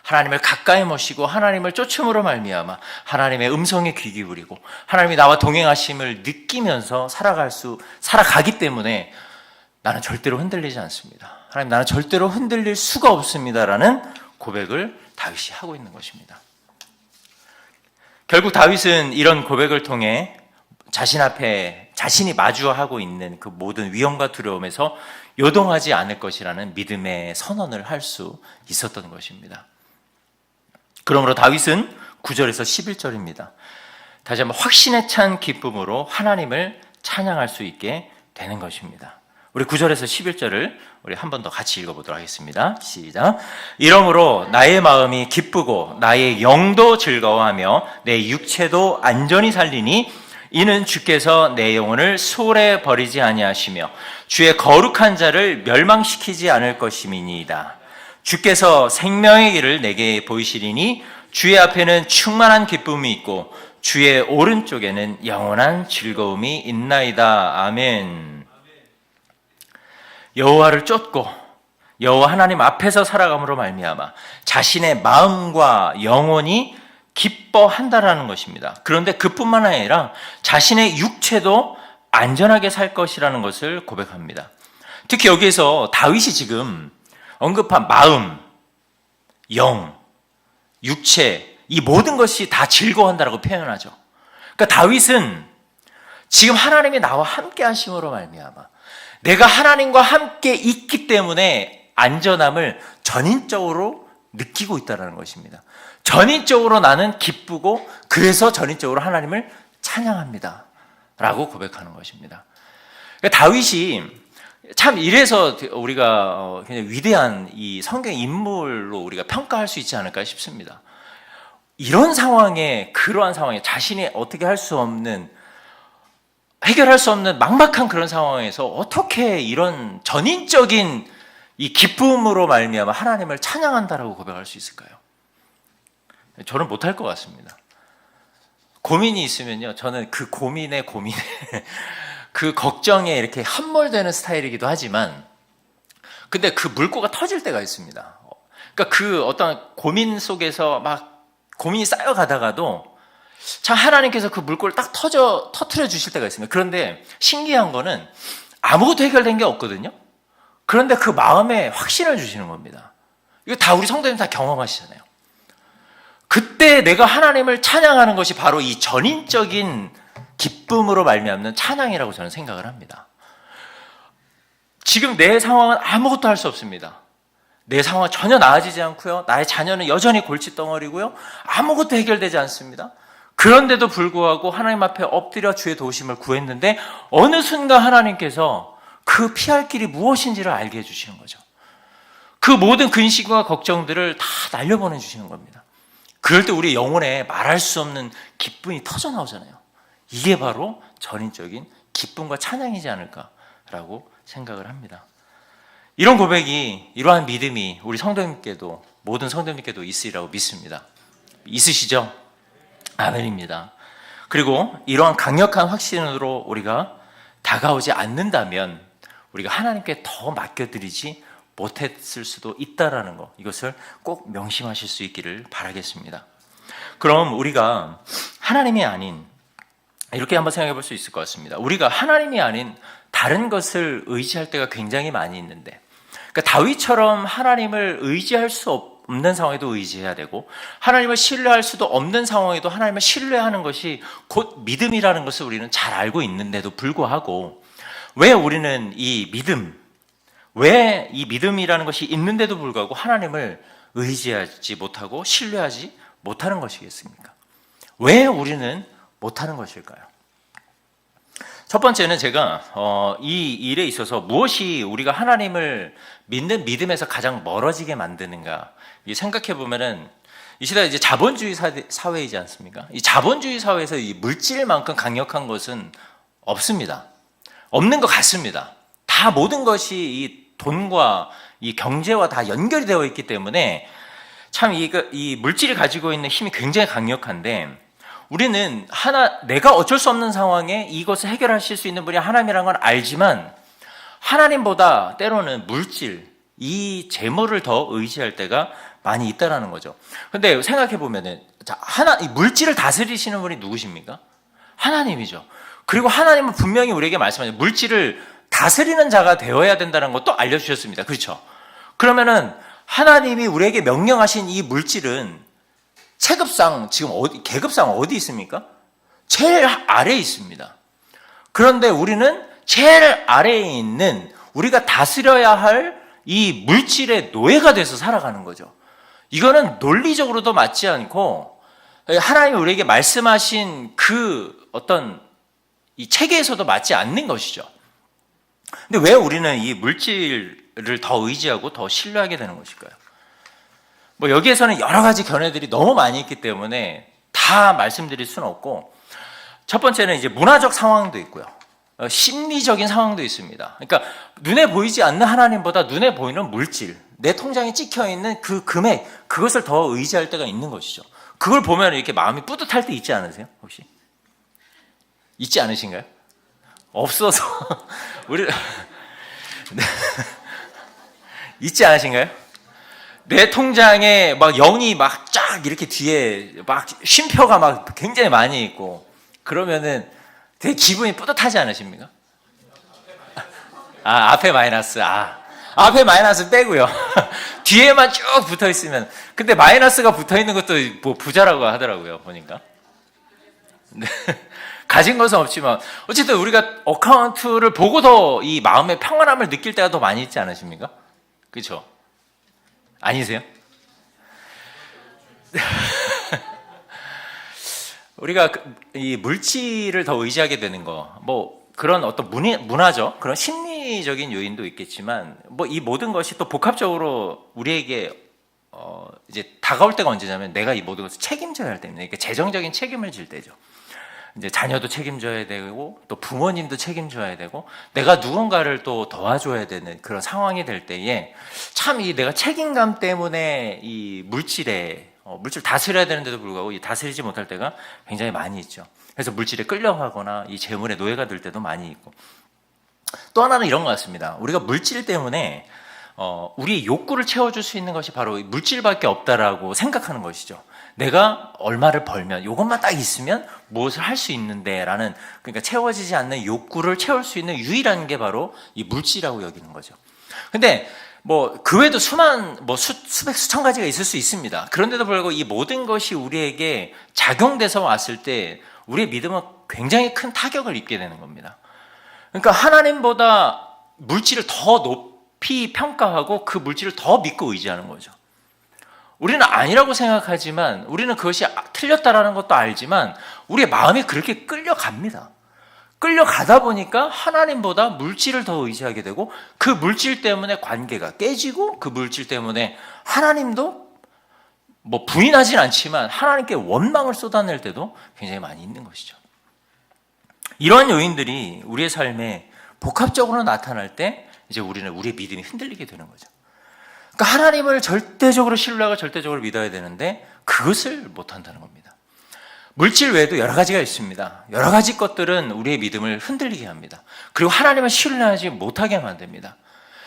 하나님을 가까이 모시고 하나님을 쫓음으로 말미암아 하나님의 음성에 귀 기울이고 하나님이 나와 동행하심을 느끼면서 살아가기 때문에 나는 절대로 흔들리지 않습니다. 하나님, 나는 절대로 흔들릴 수가 없습니다라는 고백을 다윗이 하고 있는 것입니다. 결국 다윗은 이런 고백을 통해 자신이 마주하고 있는 그 모든 위험과 두려움에서 요동하지 않을 것이라는 믿음의 선언을 할 수 있었던 것입니다. 그러므로 다윗은 9절에서 11절입니다. 다시 한번 확신에 찬 기쁨으로 하나님을 찬양할 수 있게 되는 것입니다. 우리 9절에서 11절을 우리 한 번 더 같이 읽어보도록 하겠습니다. 시작. 이러므로 나의 마음이 기쁘고 나의 영도 즐거워하며 내 육체도 안전히 살리니 이는 주께서 내 영혼을 소홀히 버리지 아니하시며 주의 거룩한 자를 멸망시키지 않을 것임이니이다. 주께서 생명의 길을 내게 보이시리니 주의 앞에는 충만한 기쁨이 있고 주의 오른쪽에는 영원한 즐거움이 있나이다. 아멘. 여호와를 쫓고 여호와 하나님 앞에서 살아감으로 말미암아 자신의 마음과 영혼이 기뻐한다라는 것입니다. 그런데 그뿐만 아니라 자신의 육체도 안전하게 살 것이라는 것을 고백합니다. 특히 여기에서 다윗이 지금 언급한 마음, 영, 육체, 이 모든 것이 다 즐거워한다라고 표현하죠. 그러니까 다윗은 지금 하나님이 나와 함께 하심으로 말미암아 내가 하나님과 함께 있기 때문에 안전함을 전인적으로 느끼고 있다는 것입니다. 전인적으로 나는 기쁘고 그래서 전인적으로 하나님을 찬양합니다 라고 고백하는 것입니다. 그러니까 다윗이 참 이래서 우리가 굉장히 위대한 이 성경 인물로 우리가 평가할 수 있지 않을까 싶습니다. 이런 상황에, 그러한 상황에 자신이 어떻게 할 수 없는, 해결할 수 없는 막막한 그런 상황에서 어떻게 이런 전인적인 이 기쁨으로 말미암아 하나님을 찬양한다라고 고백할 수 있을까요? 저는 못할 것 같습니다. 고민이 있으면요, 저는 그 고민에 그 걱정에 이렇게 함몰되는 스타일이기도 하지만, 근데 그 물꼬가 터질 때가 있습니다. 그러니까 그 어떤 고민 속에서 막 고민이 쌓여가다가도 참 하나님께서 그 물꼬를 딱 터트려 주실 때가 있습니다. 그런데 신기한 거는 아무것도 해결된 게 없거든요. 그런데 그 마음에 확신을 주시는 겁니다. 이거 다 우리 성도님 다 경험하시잖아요. 그때 내가 하나님을 찬양하는 것이 바로 이 전인적인 기쁨으로 말미암는 찬양이라고 저는 생각을 합니다. 지금 내 상황은 아무것도 할 수 없습니다. 내 상황은 전혀 나아지지 않고요. 나의 자녀는 여전히 골칫덩어리고요. 아무것도 해결되지 않습니다. 그런데도 불구하고 하나님 앞에 엎드려 주의 도우심을 구했는데 어느 순간 하나님께서 그 피할 길이 무엇인지를 알게 해주시는 거죠. 그 모든 근심과 걱정들을 다 날려보내주시는 겁니다. 그럴 때 우리 영혼에 말할 수 없는 기쁨이 터져 나오잖아요. 이게 바로 전인적인 기쁨과 찬양이지 않을까라고 생각을 합니다. 이런 고백이, 이러한 믿음이 우리 성도님께도, 모든 성도님께도 있으리라고 믿습니다. 있으시죠? 아멘입니다. 그리고 이러한 강력한 확신으로 우리가 다가오지 않는다면 우리가 하나님께 더 맡겨드리지 못했을 수도 있다라는 것, 이것을 꼭 명심하실 수 있기를 바라겠습니다. 그럼 우리가 하나님이 아닌, 이렇게 한번 생각해 볼 수 있을 것 같습니다. 우리가 하나님이 아닌 다른 것을 의지할 때가 굉장히 많이 있는데, 그러니까 다윗처럼 하나님을 의지할 수 없는 상황에도 의지해야 되고, 하나님을 신뢰할 수도 없는 상황에도 하나님을 신뢰하는 것이 곧 믿음이라는 것을 우리는 잘 알고 있는데도 불구하고, 왜 우리는 왜 이 믿음이라는 것이 있는데도 불구하고 하나님을 의지하지 못하고 신뢰하지 못하는 것이겠습니까? 왜 우리는 못하는 것일까요? 첫 번째는 제가 이 일에 있어서 무엇이 우리가 하나님을 믿는 믿음에서 가장 멀어지게 만드는가, 생각해 보면은 이 시대가 이제 자본주의 사회이지 않습니까? 이 자본주의 사회에서 이 물질만큼 강력한 것은 없습니다. 없는 것 같습니다. 다 모든 것이 이 돈과 이 경제와 다 연결이 되어 있기 때문에 참 이 물질이 가지고 있는 힘이 굉장히 강력한데, 우리는 내가 어쩔 수 없는 상황에 이것을 해결하실 수 있는 분이 하나님이라는 건 알지만, 하나님보다 때로는 물질, 이 재물을 더 의지할 때가 많이 있다라는 거죠. 근데 생각해 보면은, 이 물질을 다스리시는 분이 누구십니까? 하나님이죠. 그리고 하나님은 분명히 우리에게 말씀하죠. 물질을 다스리는 자가 되어야 된다는 것도 알려주셨습니다. 그렇죠? 그러면은 하나님이 우리에게 명령하신 이 물질은 체급상 지금 계급상 어디 있습니까? 제일 아래에 있습니다. 그런데 우리는 제일 아래에 있는 우리가 다스려야 할 이 물질의 노예가 돼서 살아가는 거죠. 이거는 논리적으로도 맞지 않고 하나님이 우리에게 말씀하신 그 어떤 이 체계에서도 맞지 않는 것이죠. 근데 왜 우리는 이 물질을 더 의지하고 더 신뢰하게 되는 것일까요? 여기에서는 여러 가지 견해들이 너무 많이 있기 때문에 다 말씀드릴 수는 없고, 첫 번째는 이제 문화적 상황도 있고요. 심리적인 상황도 있습니다. 그러니까 눈에 보이지 않는 하나님보다 눈에 보이는 물질, 내 통장에 찍혀 있는 그 금액, 그것을 더 의지할 때가 있는 것이죠. 그걸 보면 이렇게 마음이 뿌듯할 때 있지 않으세요? 혹시? 있지 않으신가요? 없어서 우리 있지 않으신가요? 내 통장에 막 0이 막 쫙 이렇게 뒤에 막 쉼표가 막 굉장히 많이 있고 그러면은 되게 기분이 뿌듯하지 않으십니까? 앞에 마이너스. 앞에 마이너스 빼고요. 뒤에만 쭉 붙어 있으면. 근데 마이너스가 붙어 있는 것도 뭐 부자라고 하더라고요, 보니까. 네. 가진 것은 없지만 어쨌든 우리가 어카운트를 보고 더 이 마음의 평안함을 느낄 때가 더 많이 있지 않으십니까? 그렇죠? 아니세요? 우리가 이 물질을 더 의지하게 되는 거, 뭐 그런 어떤 문화적 그런 심리적인 요인도 있겠지만, 뭐 이 모든 것이 또 복합적으로 우리에게 이제 다가올 때가 언제냐면 내가 이 모든 것을 책임져야 할 때입니다. 그러니까 재정적인 책임을 질 때죠. 이제 자녀도 책임져야 되고 또 부모님도 책임져야 되고 내가 누군가를 또 도와줘야 되는 그런 상황이 될 때에 참 이 내가 책임감 때문에 이 물질 다스려야 되는데도 불구하고 이 다스리지 못할 때가 굉장히 많이 있죠. 그래서 물질에 끌려가거나 이 재물의 노예가 될 때도 많이 있고, 또 하나는 이런 것 같습니다. 우리가 물질 때문에 우리의 욕구를 채워줄 수 있는 것이 바로 물질밖에 없다라고 생각하는 것이죠. 내가 얼마를 벌면 이것만 딱 있으면 무엇을 할 수 있는데라는, 그러니까 채워지지 않는 욕구를 채울 수 있는 유일한 게 바로 이 물질이라고 여기는 거죠. 근데 뭐 그 외에도 수백 수천 가지가 있을 수 있습니다. 그런데도 불구하고 이 모든 것이 우리에게 작용돼서 왔을 때 우리의 믿음은 굉장히 큰 타격을 입게 되는 겁니다. 그러니까 하나님보다 물질을 더 높이 평가하고 그 물질을 더 믿고 의지하는 거죠. 우리는 아니라고 생각하지만, 우리는 그것이 틀렸다라는 것도 알지만 우리의 마음이 그렇게 끌려갑니다. 끌려가다 보니까 하나님보다 물질을 더 의지하게 되고, 그 물질 때문에 관계가 깨지고, 그 물질 때문에 하나님도 뭐 부인하진 않지만 하나님께 원망을 쏟아낼 때도 굉장히 많이 있는 것이죠. 이러한 요인들이 우리의 삶에 복합적으로 나타날 때 이제 우리는 우리의 믿음이 흔들리게 되는 거죠. 그러니까 하나님을 절대적으로 신뢰하고 절대적으로 믿어야 되는데 그것을 못한다는 겁니다. 물질 외에도 여러 가지가 있습니다. 여러 가지 것들은 우리의 믿음을 흔들리게 합니다. 그리고 하나님을 신뢰하지 못하게 만듭니다.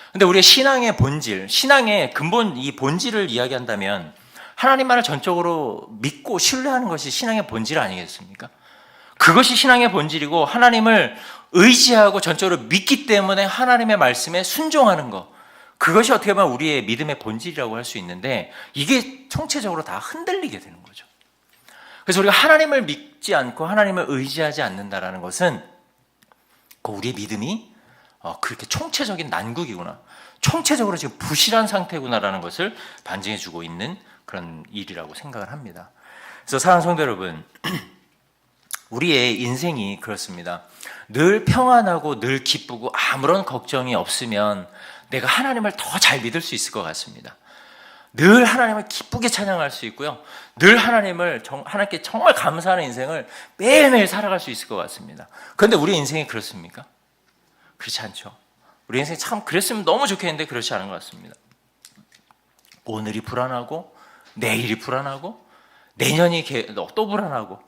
그런데 우리의 신앙의 본질, 신앙의 근본, 이 본질을 이야기한다면 하나님만을 전적으로 믿고 신뢰하는 것이 신앙의 본질 아니겠습니까? 그것이 신앙의 본질이고, 하나님을 의지하고 전적으로 믿기 때문에 하나님의 말씀에 순종하는 것, 그것이 어떻게 보면 우리의 믿음의 본질이라고 할 수 있는데, 이게 총체적으로 다 흔들리게 되는 거죠. 그래서 우리가 하나님을 믿지 않고 하나님을 의지하지 않는다라는 것은 우리의 믿음이 그렇게 총체적인 난국이구나, 총체적으로 지금 부실한 상태구나라는 것을 반증해주고 있는 그런 일이라고 생각을 합니다. 그래서 사랑하는 성도 여러분, 우리의 인생이 그렇습니다. 늘 평안하고 늘 기쁘고 아무런 걱정이 없으면 내가 하나님을 더 잘 믿을 수 있을 것 같습니다. 늘 하나님을 기쁘게 찬양할 수 있고요, 늘 하나님께 정말 감사하는 인생을 매일매일 살아갈 수 있을 것 같습니다. 그런데 우리 인생이 그렇습니까? 그렇지 않죠. 우리 인생이 참 그랬으면 너무 좋겠는데 그렇지 않은 것 같습니다. 오늘이 불안하고 내일이 불안하고 내년이 또 불안하고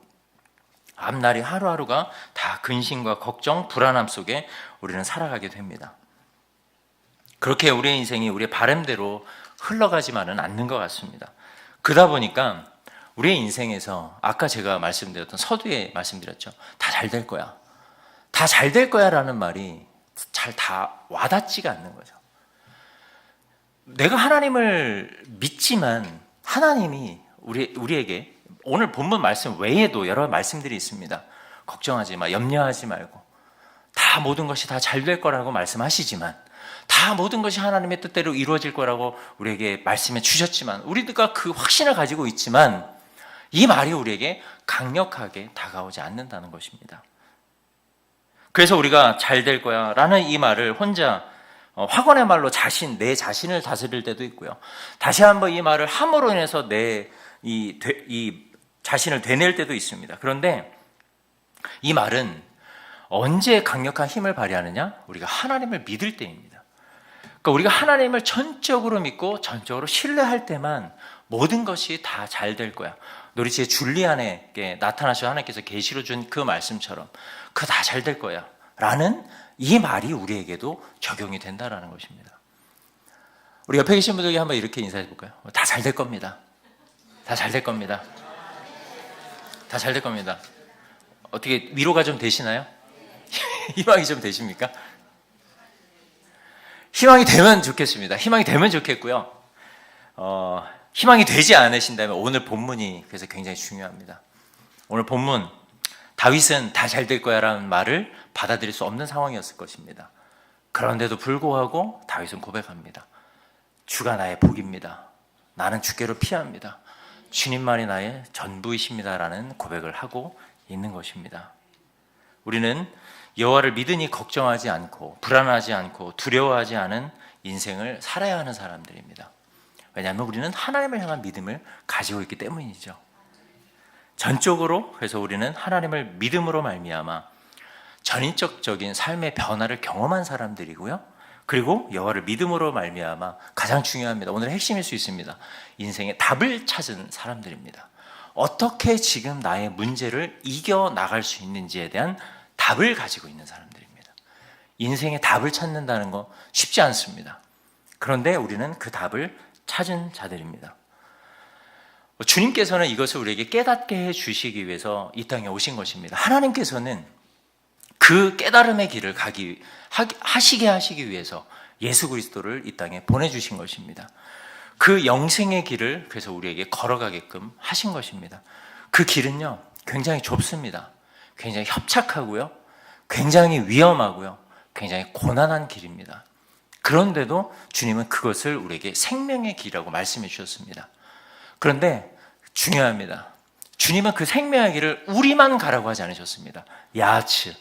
앞날이 하루하루가 다 근심과 걱정, 불안함 속에 우리는 살아가게 됩니다. 그렇게 우리의 인생이 우리의 바람대로 흘러가지만은 않는 것 같습니다. 그러다 보니까 우리의 인생에서 아까 제가 말씀드렸던 서두에 말씀드렸죠. 다 잘 될 거야. 다 잘 될 거야 라는 말이 잘 다 와닿지가 않는 거죠. 내가 하나님을 믿지만 하나님이 우리에게 오늘 본문 말씀 외에도 여러 말씀들이 있습니다. 걱정하지 마, 염려하지 말고 다 모든 것이 다 잘 될 거라고 말씀하시지만, 다 모든 것이 하나님의 뜻대로 이루어질 거라고 우리에게 말씀해 주셨지만, 우리가 그 확신을 가지고 있지만 이 말이 우리에게 강력하게 다가오지 않는다는 것입니다. 그래서 우리가 잘 될 거야 라는 이 말을 혼자 확언의 말로 내 자신을 다스릴 때도 있고요, 다시 한번 이 말을 함으로 인해서 이 자신을 되낼 때도 있습니다. 그런데 이 말은 언제 강력한 힘을 발휘하느냐? 우리가 하나님을 믿을 때입니다. 그러니까 우리가 하나님을 전적으로 믿고 전적으로 신뢰할 때만 모든 것이 다 잘 될 거야. 놀이치의 줄리안에게 나타나셔 하나님께서 계시로 준 그 말씀처럼 그 다 잘 될 거야 라는 이 말이 우리에게도 적용이 된다라는 것입니다. 우리 옆에 계신 분들에게 한번 이렇게 인사해 볼까요? 다 잘 될 겁니다. 다 잘 될 겁니다. 다 잘 될 겁니다. 어떻게 위로가 좀 되시나요? 희망이 좀 되십니까? 희망이 되면 좋겠습니다. 희망이 되면 좋겠고요. 희망이 되지 않으신다면 오늘 본문이 그래서 굉장히 중요합니다. 오늘 본문 다윗은 다 잘 될 거야 라는 말을 받아들일 수 없는 상황이었을 것입니다. 그런데도 불구하고 다윗은 고백합니다. 주가 나의 복입니다. 나는 주께로 피합니다. 주님만이 나의 전부이십니다 라는 고백을 하고 있는 것입니다. 우리는 여호와를 믿으니 걱정하지 않고 불안하지 않고 두려워하지 않은 인생을 살아야 하는 사람들입니다. 왜냐하면 우리는 하나님을 향한 믿음을 가지고 있기 때문이죠. 전적으로 그래서 우리는 하나님을 믿음으로 말미암아 전인격적인 삶의 변화를 경험한 사람들이고요. 그리고 여호와를 믿음으로 말미암아 가장 중요합니다. 오늘의 핵심일 수 있습니다. 인생의 답을 찾은 사람들입니다. 어떻게 지금 나의 문제를 이겨나갈 수 있는지에 대한 답을 가지고 있는 사람들입니다. 인생의 답을 찾는다는 거 쉽지 않습니다. 그런데 우리는 그 답을 찾은 자들입니다. 주님께서는 이것을 우리에게 깨닫게 해주시기 위해서 이 땅에 오신 것입니다. 하나님께서는 그 깨달음의 길을 하시게 하시기 위해서 예수 그리스도를 이 땅에 보내주신 것입니다. 그 영생의 길을 그래서 우리에게 걸어가게끔 하신 것입니다. 그 길은요 굉장히 좁습니다. 굉장히 협착하고요, 굉장히 위험하고요, 굉장히 고난한 길입니다. 그런데도 주님은 그것을 우리에게 생명의 길이라고 말씀해 주셨습니다. 그런데 중요합니다. 주님은 그 생명의 길을 우리만 가라고 하지 않으셨습니다. 야츠,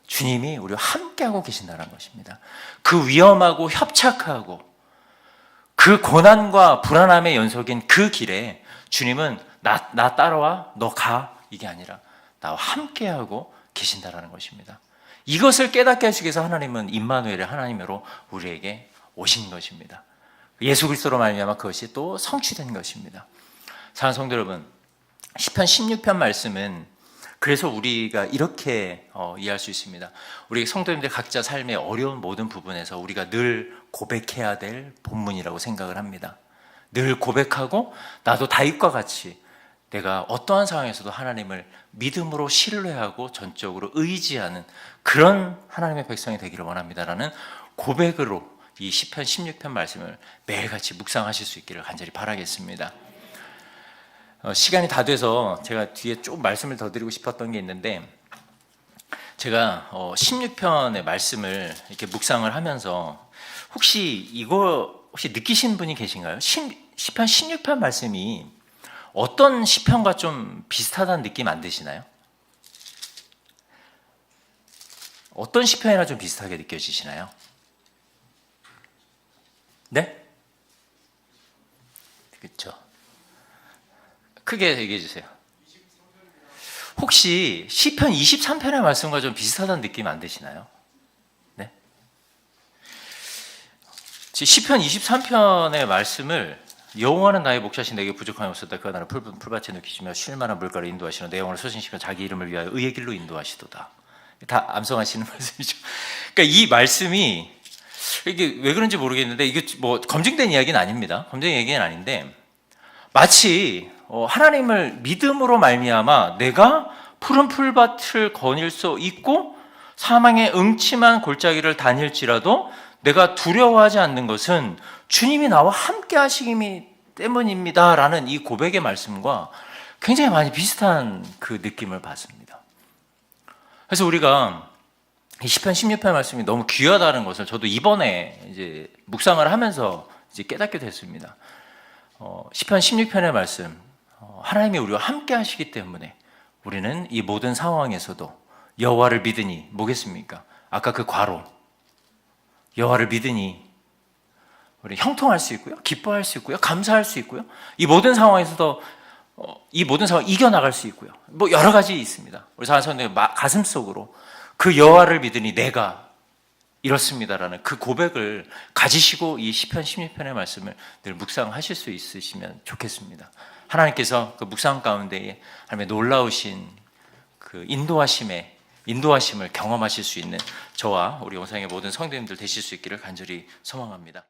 주님이 우리와 함께하고 계신다는 것입니다. 그 위험하고 협착하고 그 고난과 불안함의 연속인 그 길에 주님은 나 따라와, 너 가, 이게 아니라 나와 함께하고 계신다는 것입니다. 이것을 깨닫게 하시기 위해서 하나님은 임마누엘의 하나님으로 우리에게 오신 것입니다. 예수 그리스도로 말미암아 그것이 또 성취된 것입니다. 사랑하는 성도 여러분, 시편 16편 말씀은 그래서 우리가 이렇게 이해할 수 있습니다. 우리 성도님들 각자 삶의 어려운 모든 부분에서 우리가 늘 고백해야 될 본문이라고 생각을 합니다. 늘 고백하고 나도 다윗과 같이 내가 어떠한 상황에서도 하나님을 믿음으로 신뢰하고 전적으로 의지하는 그런 하나님의 백성이 되기를 원합니다라는 고백으로 이 시편 16편 말씀을 매일같이 묵상하실 수 있기를 간절히 바라겠습니다. 시간이 다 돼서 제가 뒤에 좀 말씀을 더 드리고 싶었던 게 있는데, 제가 16편의 말씀을 이렇게 묵상을 하면서 혹시 느끼신 분이 계신가요? 시편 16편 말씀이 어떤 시편과 좀 비슷하다는 느낌 안 드시나요? 어떤 시편이나 좀 비슷하게 느껴지시나요? 네? 그렇죠. 크게 얘기해 주세요. 혹시 시편 23편의 말씀과 좀 비슷하다는 느낌 안 드시나요? 네? 시편 23편의 말씀을 여호와는 나의 목자신 내게 부족함이 없었다. 그가 나를 푸른 풀밭에 누기시며 쉴 만한 물가로 인도하시며 내 영혼을 소신시며 자기 이름을 위하여 의의 길로 인도하시도다. 다 암송하시는 말씀이죠. 그러니까 이 말씀이 이게 왜 그런지 모르겠는데 이게 뭐 검증된 이야기는 아닙니다. 검증된 이야기는 아닌데 마치 하나님을 믿음으로 말미암아 내가 푸른 풀밭을 거닐 수 있고 사망의 음침한 골짜기를 다닐지라도 내가 두려워하지 않는 것은 주님이 나와 함께 하시기 때문입니다 라는 이 고백의 말씀과 굉장히 많이 비슷한 그 느낌을 받습니다. 그래서 우리가 이 시편 16편 말씀이 너무 귀하다는 것을 저도 이번에 이제 묵상을 하면서 이제 깨닫게 됐습니다. 시편 16편의 말씀, 하나님이 우리와 함께 하시기 때문에 우리는 이 모든 상황에서도 여호와를 믿으니 뭐겠습니까? 아까 그 괄호, 여호와를 믿으니 우리 형통할 수 있고요, 기뻐할 수 있고요, 감사할 수 있고요. 이 모든 상황에서도 이 모든 상황을 이겨나갈 수 있고요. 뭐 여러 가지 있습니다. 우리 사랑하는 성도님 가슴 속으로 그 여호와를 믿으니 내가 이렇습니다라는 그 고백을 가지시고 이 시편 16편의 말씀을 늘 묵상하실 수 있으시면 좋겠습니다. 하나님께서 그 묵상 가운데에 하나님의 놀라우신 그 인도하심을 경험하실 수 있는 저와 우리 영상의 모든 성도님들 되실 수 있기를 간절히 소망합니다.